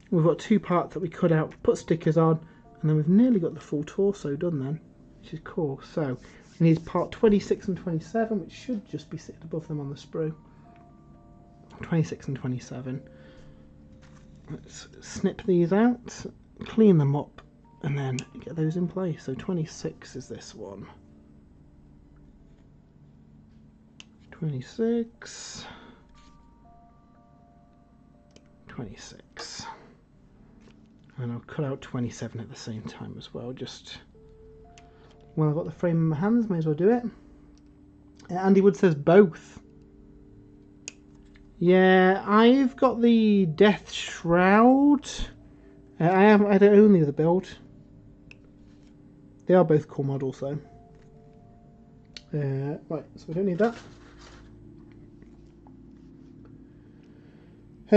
we've got 2 parts that we cut out, put stickers on, and then we've nearly got the full torso done then, which is cool. So, we need part 26 and 27, which should just be sitting above them on the sprue. 26 and 27. Let's snip these out, clean them up, and then get those in place. So 26 is this one. 26. 26. And I'll cut out 27 at the same time as well. Just, well, I've got the frame in my hands, may as well do it. Andy Wood says both. Yeah, I've got the Death Shroud. I don't own the other build. They are both cool models though. Right, so we don't need that.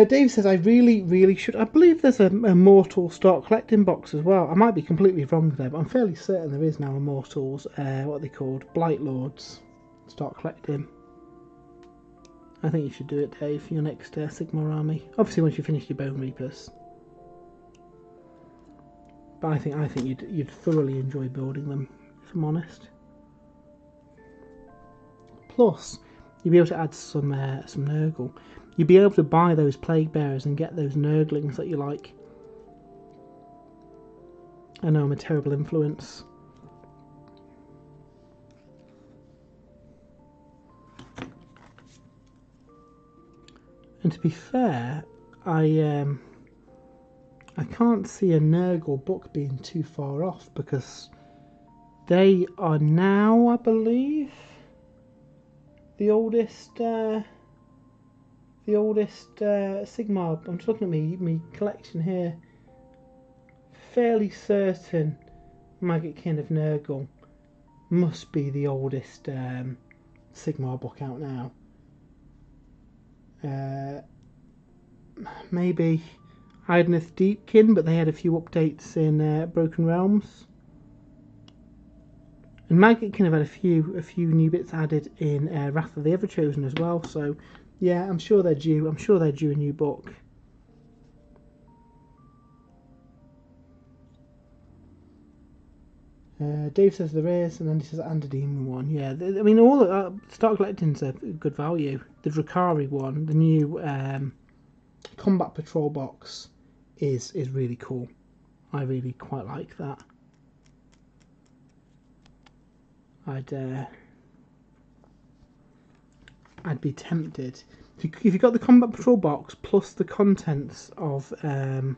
Dave says, I really should. I believe there's a Mortal Start Collecting box as well. I might be completely wrong there, but I'm fairly certain there is now a Mortals, what are they called? Blight Lords Start Collecting. I think you should do it, Dave, for your next Sigmar army. Obviously once you finish your Bone Reapers. But I think you'd thoroughly enjoy building them, if I'm honest. Plus, you'll be able to add some Nurgle. You'll be able to buy those Plague Bearers and get those Nurglings that you like. I know I'm a terrible influence. And to be fair, I can't see a Nurgle book being too far off because they are now, I believe, the oldest Sigmar. I'm just looking at my collection here. Fairly certain Maggotkin of Nurgle must be the oldest Sigmar book out now. Maybe Idoneth Deepkin, but they had a few updates in Broken Realms. And Maggotkin have had a few new bits added in Wrath of the Everchosen as well. So yeah, I'm sure they're due. I'm sure they're due a new book. Dave says there is, and Andy says and a demon one. Yeah, I mean all Start Collecting's a good value. The Drakari one, the new Combat Patrol box, is really cool. I really quite like that. I'd be tempted if you got the Combat Patrol box plus the contents of the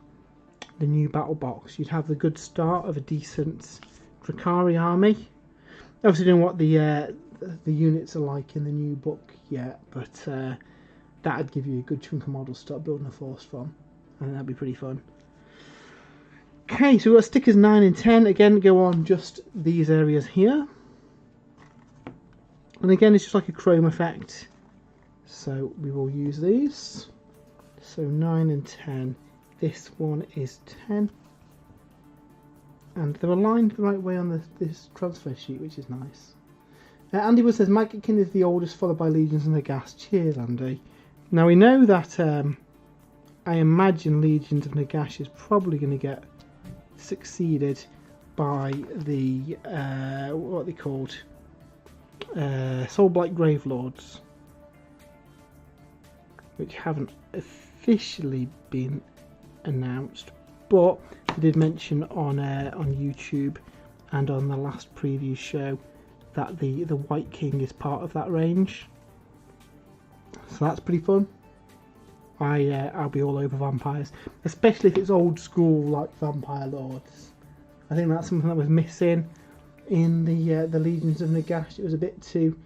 new battle box. You'd have the good start of a decent Drakari army. Obviously, don't know what the units are like in the new book yet, but that'd give you a good chunk of models to start building a force from. I think that'd be pretty fun. Okay, so we've got stickers 9 and 10. Again, go on just these areas here. And again, it's just like a chrome effect. So we will use these. So 9 and 10. This one is 10. And they're aligned the right way on this transfer sheet, which is nice. Andy Wood says, Maggotkin is the oldest, followed by Legions and the Gas. Cheers, Andy. Now we know that I imagine Legions of Nagash is probably going to get succeeded by the what are they called? Soulblight Gravelords, which haven't officially been announced, but I did mention on YouTube and on the last preview show that the White King is part of that range. So that's pretty fun. I'll be all over vampires, especially if it's old school like Vampire Lords. I think that's something that was missing in the Legions of Nagash. It was a bit too,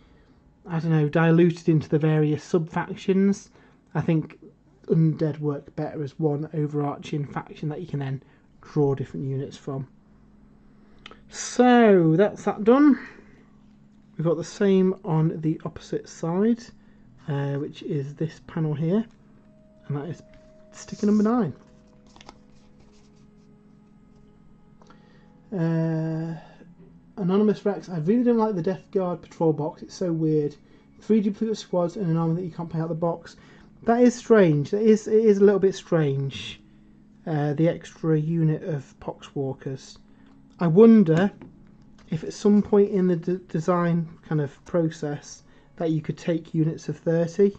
I don't know, diluted into the various sub-factions. I think Undead work better as one overarching faction that you can then draw different units from. So that's that done. We've got the same on the opposite side, which is this panel here, and that is sticker number 9. Anonymous Rex, I really don't like the Death Guard patrol box. It's so weird. 3 duplicate squads and an army that you can't pay out the box. That is strange. It is a little bit strange. The extra unit of Poxwalkers. I wonder if at some point in the design kind of process that you could take units of 30.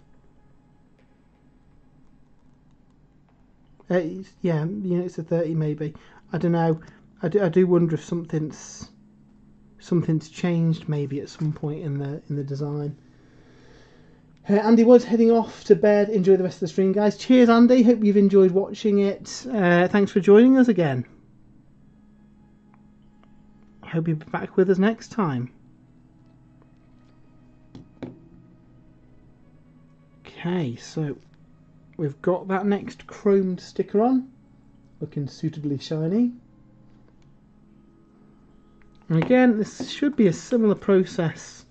Yeah, units of 30 maybe. I don't know. I do wonder if something's changed maybe at some point in the design. Andy was heading off to bed. Enjoy the rest of the stream, guys. Cheers, Andy. Hope you've enjoyed watching it. Thanks for joining us again. Hope you'll be back with us next time. Okay, so we've got that next chromed sticker on, looking suitably shiny. And again, this should be a similar process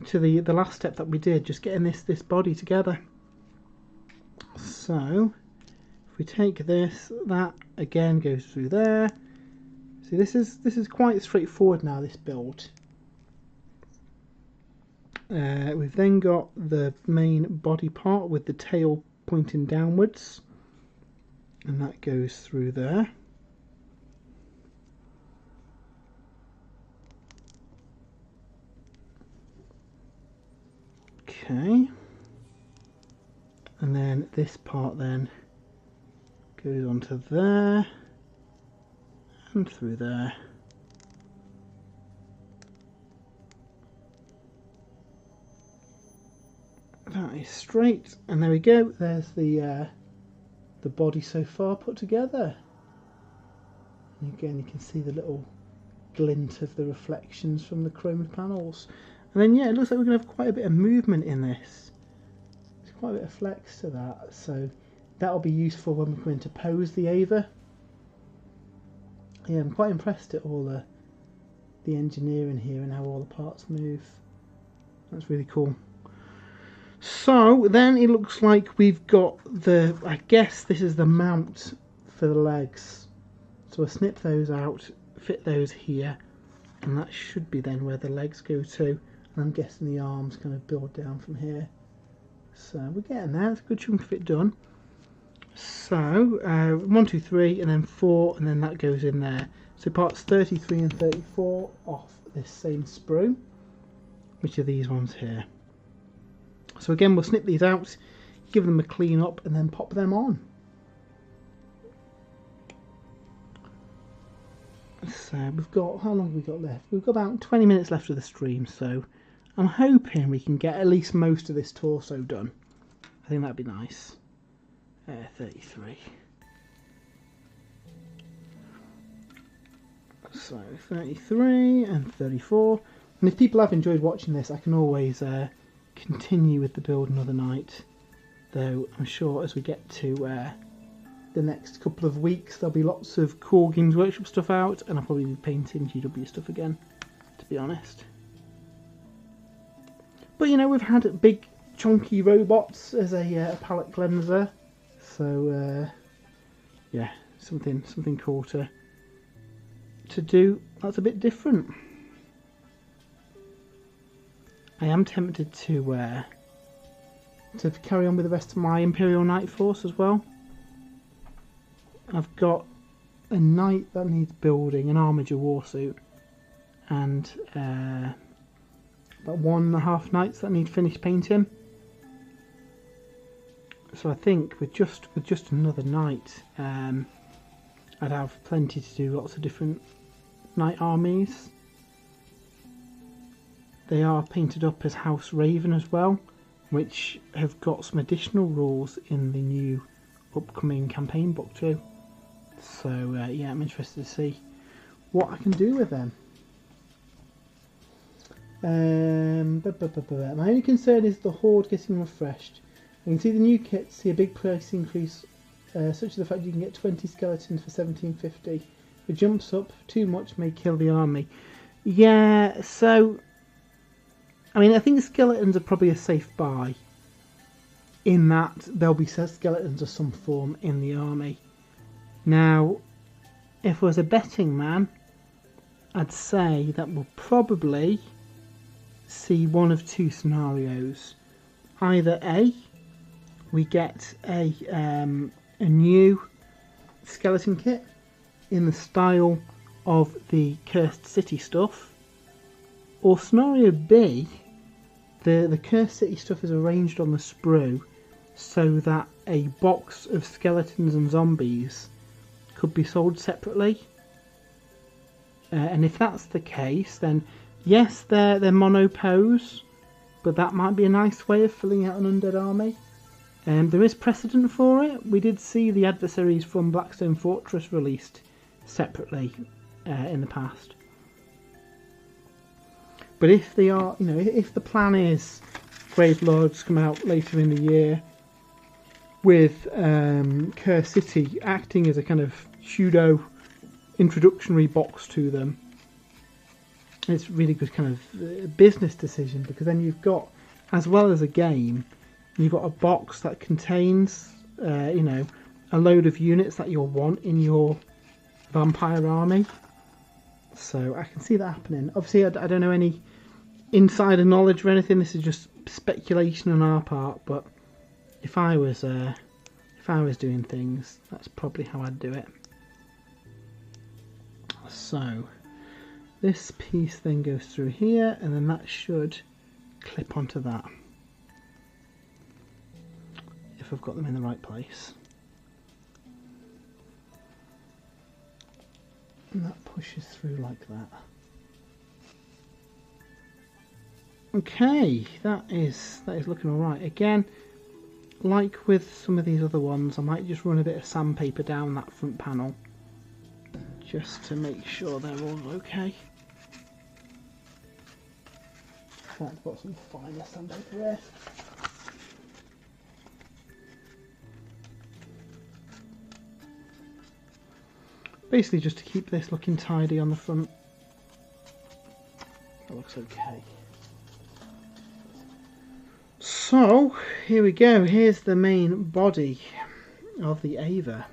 to the last step that we did, just getting this body together. So if we take this, that again goes through there. See, this is quite straightforward now, this build. We've then got the main body part with the tail pointing downwards, and that goes through there. Okay, and then this part then goes onto there and through there. That is straight, and there we go. There's the body so far put together. And again, you can see the little glint of the reflections from the chromed panels. And then, yeah, it looks like we're going to have quite a bit of movement in this. There's quite a bit of flex to that, so that'll be useful when we come in to pose the Ava. Yeah, I'm quite impressed at all the engineering here and how all the parts move. That's really cool. So then it looks like we've got I guess this is the mount for the legs. So I'll snip those out, fit those here, and that should be then where the legs go to. And I'm guessing the arms kind of build down from here. So we're getting there. It's a good chunk of it done. So 1, 2, 3, and then 4, and then that goes in there. So parts 33 and 34 off this same sprue, which are these ones here. So again, we'll snip these out, give them a clean up, and then pop them on. So we've got, how long have we got left? We've got about 20 minutes left of the stream, so I'm hoping we can get at least most of this torso done. I think that'd be nice. 33. So 33 and 34. And if people have enjoyed watching this, I can always continue with the build another night. Though I'm sure as we get to the next couple of weeks, there'll be lots of cool Games Workshop stuff out, and I'll probably be painting GW stuff again, to be honest. But you know, we've had big chunky robots as a palette cleanser, so yeah, something cool to do that's a bit different. I am tempted to carry on with the rest of my Imperial Knight Force as well. I've got a knight that needs building, an Armiger warsuit, and about 1.5 knights that need finished painting. So I think with just another knight, I'd have plenty to do lots of different knight armies. They are painted up as House Raven as well, which have got some additional rules in the new upcoming campaign book too. So yeah, I'm interested to see what I can do with them. My only concern is the Horde getting refreshed. I can see the new kits see a big price increase, such as the fact you can get 20 skeletons for $17.50. If it jumps up too much, may kill the army. Yeah, so I mean, I think skeletons are probably a safe buy, in that there'll be skeletons of some form in the army. Now, if I was a betting man, I'd say that we'll probably see one of two scenarios. Either A, we get a new skeleton kit in the style of the Cursed City stuff, or scenario B, the Cursed City stuff is arranged on the sprue so that a box of skeletons and zombies could be sold separately. And if that's the case, then yes, they're mono pose, but that might be a nice way of filling out an undead army. There is precedent for it. We did see the adversaries from Blackstone Fortress released separately in the past. But if they are, you know, if the plan is Grave Lords come out later in the year with Curse City acting as a kind of pseudo introductory box to them, it's a really good kind of business decision, because then you've got, as well as a game, you've got a box that contains, you know, a load of units that you'll want in your vampire army. So I can see that happening. Obviously, I don't know any insider knowledge or anything. This is just speculation on our part. But if I was doing things, that's probably how I'd do it. So this piece then goes through here, and then that should clip onto that, if I've got them in the right place. And that pushes through like that. Okay, that is looking alright. Again, like with some of these other ones, I might just run a bit of sandpaper down that front panel just to make sure they're all okay. In fact, I've got some finer sandpaper here. Basically just to keep this looking tidy on the front. That looks okay. So, here we go. Here's the main body of the Ava.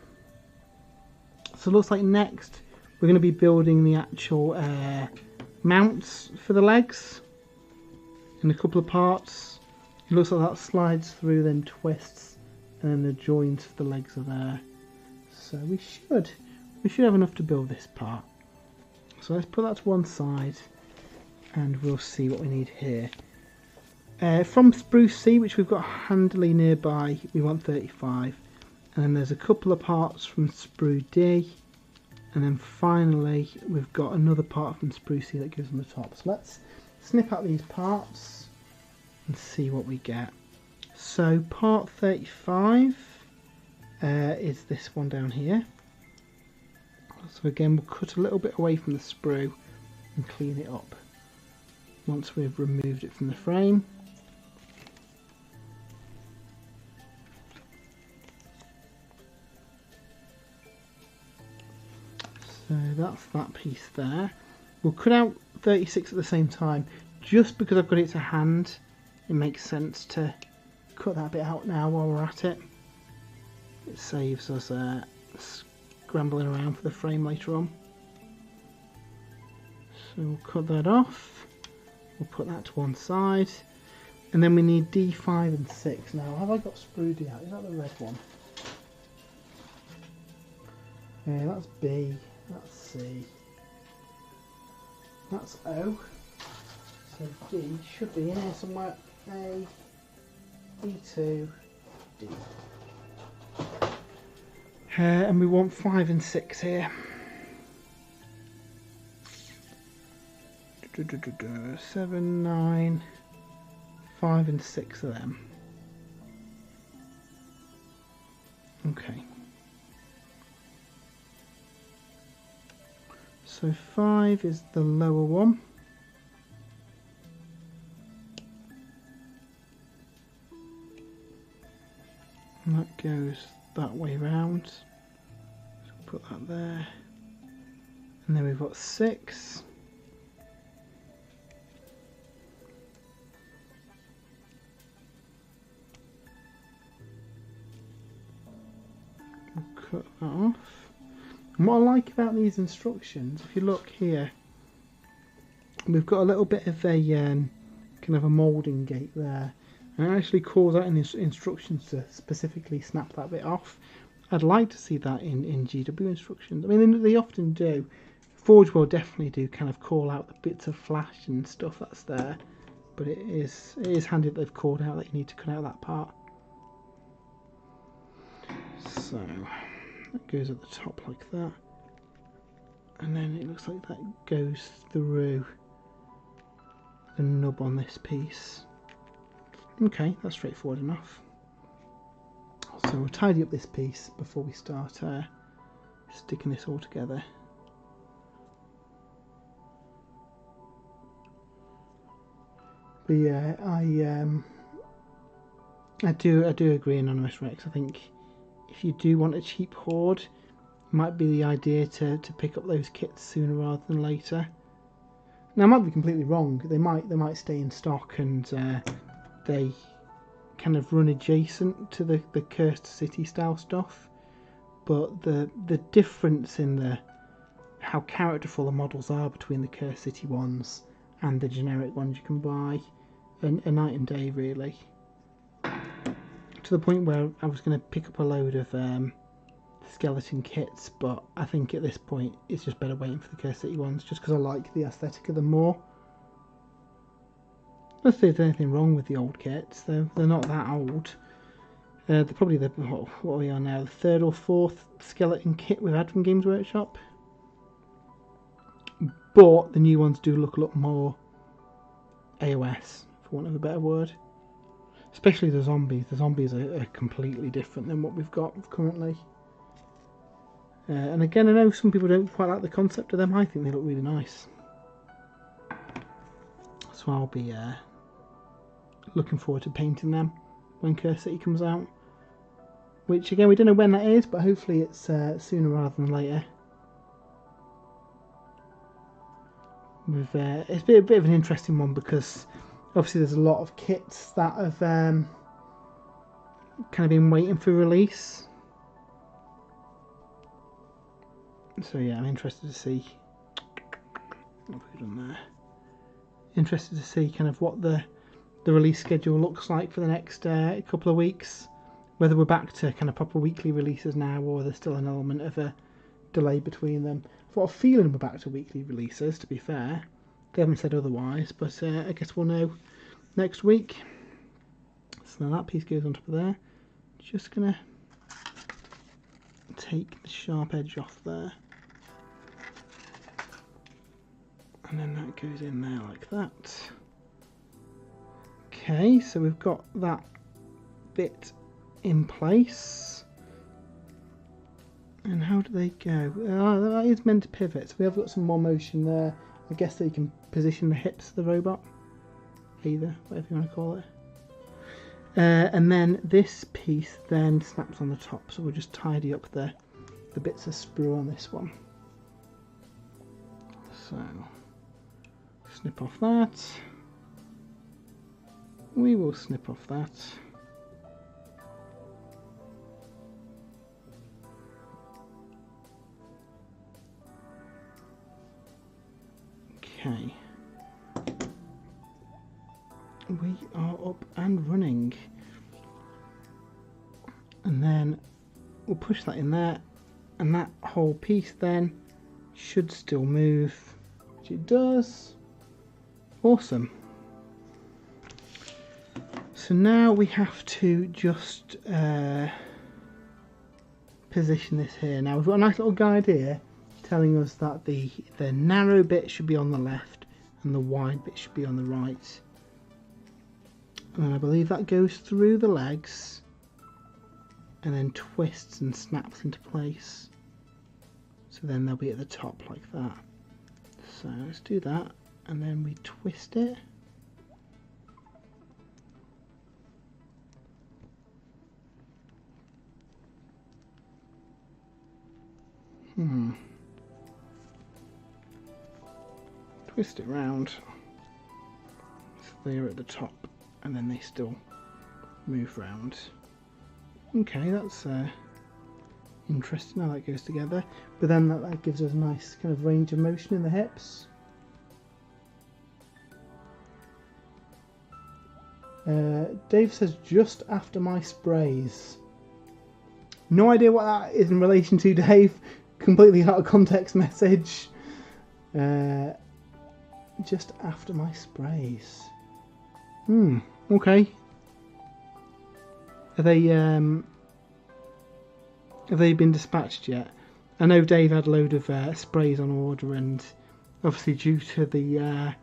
So it looks like next we're going to be building the actual mounts for the legs in a couple of parts. It looks like that slides through, then twists, and then the joints of the legs are there. So we should have enough to build this part. So let's put that to one side, and we'll see what we need here. From Spruce C, which we've got handily nearby, we want 35. And then there's a couple of parts from Sprue D. And then finally, we've got another part from Spruce C that goes on the top. So let's snip out these parts and see what we get. So part 35 is this one down here. So again, we'll cut a little bit away from the sprue and clean it up once we've removed it from the frame. So that's that piece there. We'll cut out 36 at the same time, just because I've got it to hand. It makes sense to cut that bit out now while we're at it. It saves us scrambling around for the frame later on. So we'll cut that off. We'll put that to one side. And then we need D5 and 6. Now, have I got Sprue D out? Is that the red one? Yeah, that's B. That's C. That's O. So D should be in here somewhere. A, B2, D. And we want 5 and 6 here. 7, 9, 5 and 6 of them. Okay. So 5 is the lower one. And that goes that way round. So put that there. And then we've got 6. We'll cut that off. And what I like about these instructions, if you look here, we've got a little bit of a kind of a moulding gate there. And it actually calls out in the instructions to specifically snap that bit off. I'd like to see that in GW instructions. I mean, they often do. Forge will definitely do kind of call out the bits of flash and stuff that's there. But it is handy that they've called out that you need to cut out that part. So that goes at the top like that, and then it looks like that goes through the nub on this piece. Okay, that's straightforward enough. So we'll tidy up this piece before we start sticking this all together. But yeah, I do agree, Anonymous Rex. I think if you do want a cheap hoard, it might be the idea to pick up those kits sooner rather than later. Now, I might be completely wrong. They might stay in stock and they kind of run adjacent to the Cursed City style stuff. But the difference in how characterful the models are between the Cursed City ones and the generic ones you can buy a night and day, really. To the point where I was going to pick up a load of skeleton kits, but I think at this point it's just better waiting for the Cursed City ones, just because I like the aesthetic of them more. Let's see if there's anything wrong with the old kits. They're not that old. They're probably what we are now, the third or fourth skeleton kit we've had from Games Workshop. But the new ones do look a lot more AOS, for want of a better word. Especially the zombies. The zombies are completely different than what we've got currently. And again, I know some people don't quite like the concept of them. I think they look really nice. So I'll be looking forward to painting them when Cursed City comes out. Which, again, we don't know when that is, but hopefully it's sooner rather than later. It's a bit of an interesting one because obviously there's a lot of kits that have kind of been waiting for release. So yeah, I'm interested to see what have we done there. Interested to see kind of what the release schedule looks like for the next couple of weeks. Whether we're back to kind of proper weekly releases now, or there's still an element of a delay between them. I've got a feeling we're back to weekly releases, to be fair. They haven't said otherwise, but I guess we'll know next week. So now that piece goes on top of there. Just going to take the sharp edge off there. And then that goes in there like that. Okay, so we've got that bit in place. And how do they go? That is meant to pivot, so we have got some more motion there. I guess that you can position the hips of the robot, either, whatever you want to call it. And then this piece then snaps on the top, so we'll just tidy up the bits of sprue on this one. So, snip off that. We will snip off that. Okay, we are up and running, and then we'll push that in there, and that whole piece then should still move, which it does. Awesome. So now we have to just position this here. Now we've got a nice little guide here telling us that the narrow bit should be on the left and the wide bit should be on the right. And then I believe that goes through the legs and then twists and snaps into place. So then they'll be at the top like that. So let's do that, and then we twist it. Twist it round so they're at the top and then they still move round. Okay, that's interesting how that goes together, but then that gives us a nice kind of range of motion in the hips. Dave says just after my sprays. No idea what that is in relation to, Dave. Completely out of context message. Just after my sprays. Okay. Have they been dispatched yet? I know Dave had a load of sprays on order, and obviously due to the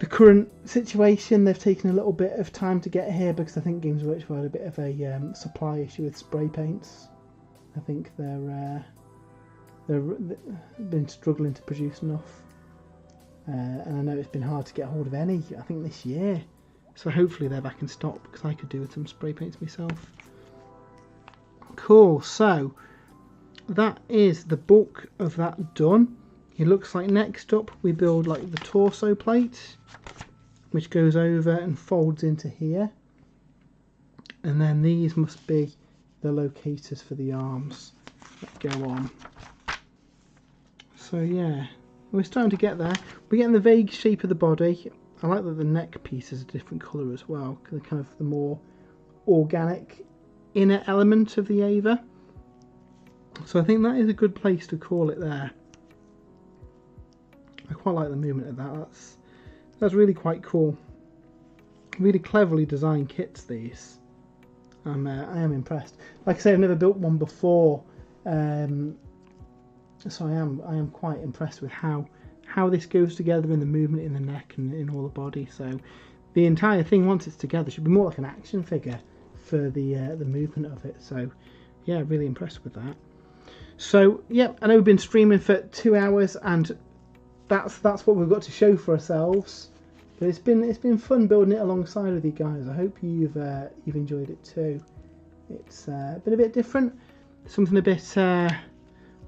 the current situation, they've taken a little bit of time to get here because I think Games Workshop had a bit of a supply issue with spray paints. I think they've been struggling to produce enough, and I know it's been hard to get hold of any, I think, this year. So hopefully they're back in stock because I could do with some spray paints myself. Cool, so that is the bulk of that done. It looks like next up we build like the torso plate, which goes over and folds into here, and then these must be the locators for the arms that go on. So yeah, we're starting to get there. We're getting the vague shape of the body. I like that the neck piece is a different colour as well, because kind of the more organic inner element of the Ava. So I think that is a good place to call it there. I quite like the movement of that. That's really quite cool. Really cleverly designed kits, these. I am impressed. Like I say, I've never built one before, so I am quite impressed with how this goes together in the movement in the neck and in all the body. So the entire thing, once it's together, should be more like an action figure for the movement of it. So yeah, really impressed with that. So yeah, I know we've been streaming for 2 hours, and that's what we've got to show for ourselves. But it's been fun building it alongside with you guys. I hope you've enjoyed it too. It's been a bit different, something a bit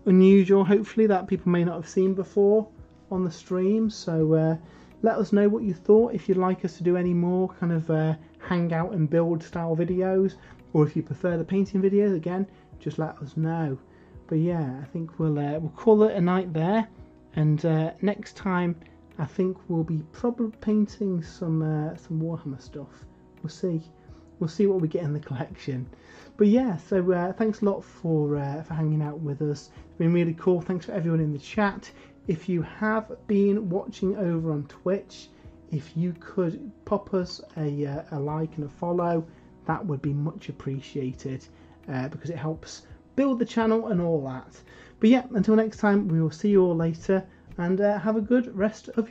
unusual, hopefully, that people may not have seen before on the stream. So let us know what you thought, if you'd like us to do any more kind of hang out and build style videos, or if you prefer the painting videos, again, just let us know. But yeah, I think we'll call it a night there, and next time I think we'll be probably painting some Warhammer stuff. We'll see what we get in the collection. But yeah, so thanks a lot for hanging out with us. It's been really cool. Thanks for everyone in the chat. If you have been watching over on Twitch, if you could pop us a like and a follow, that would be much appreciated, because it helps build the channel and all that. But yeah, until next time, we will see you all later, and have a good rest of your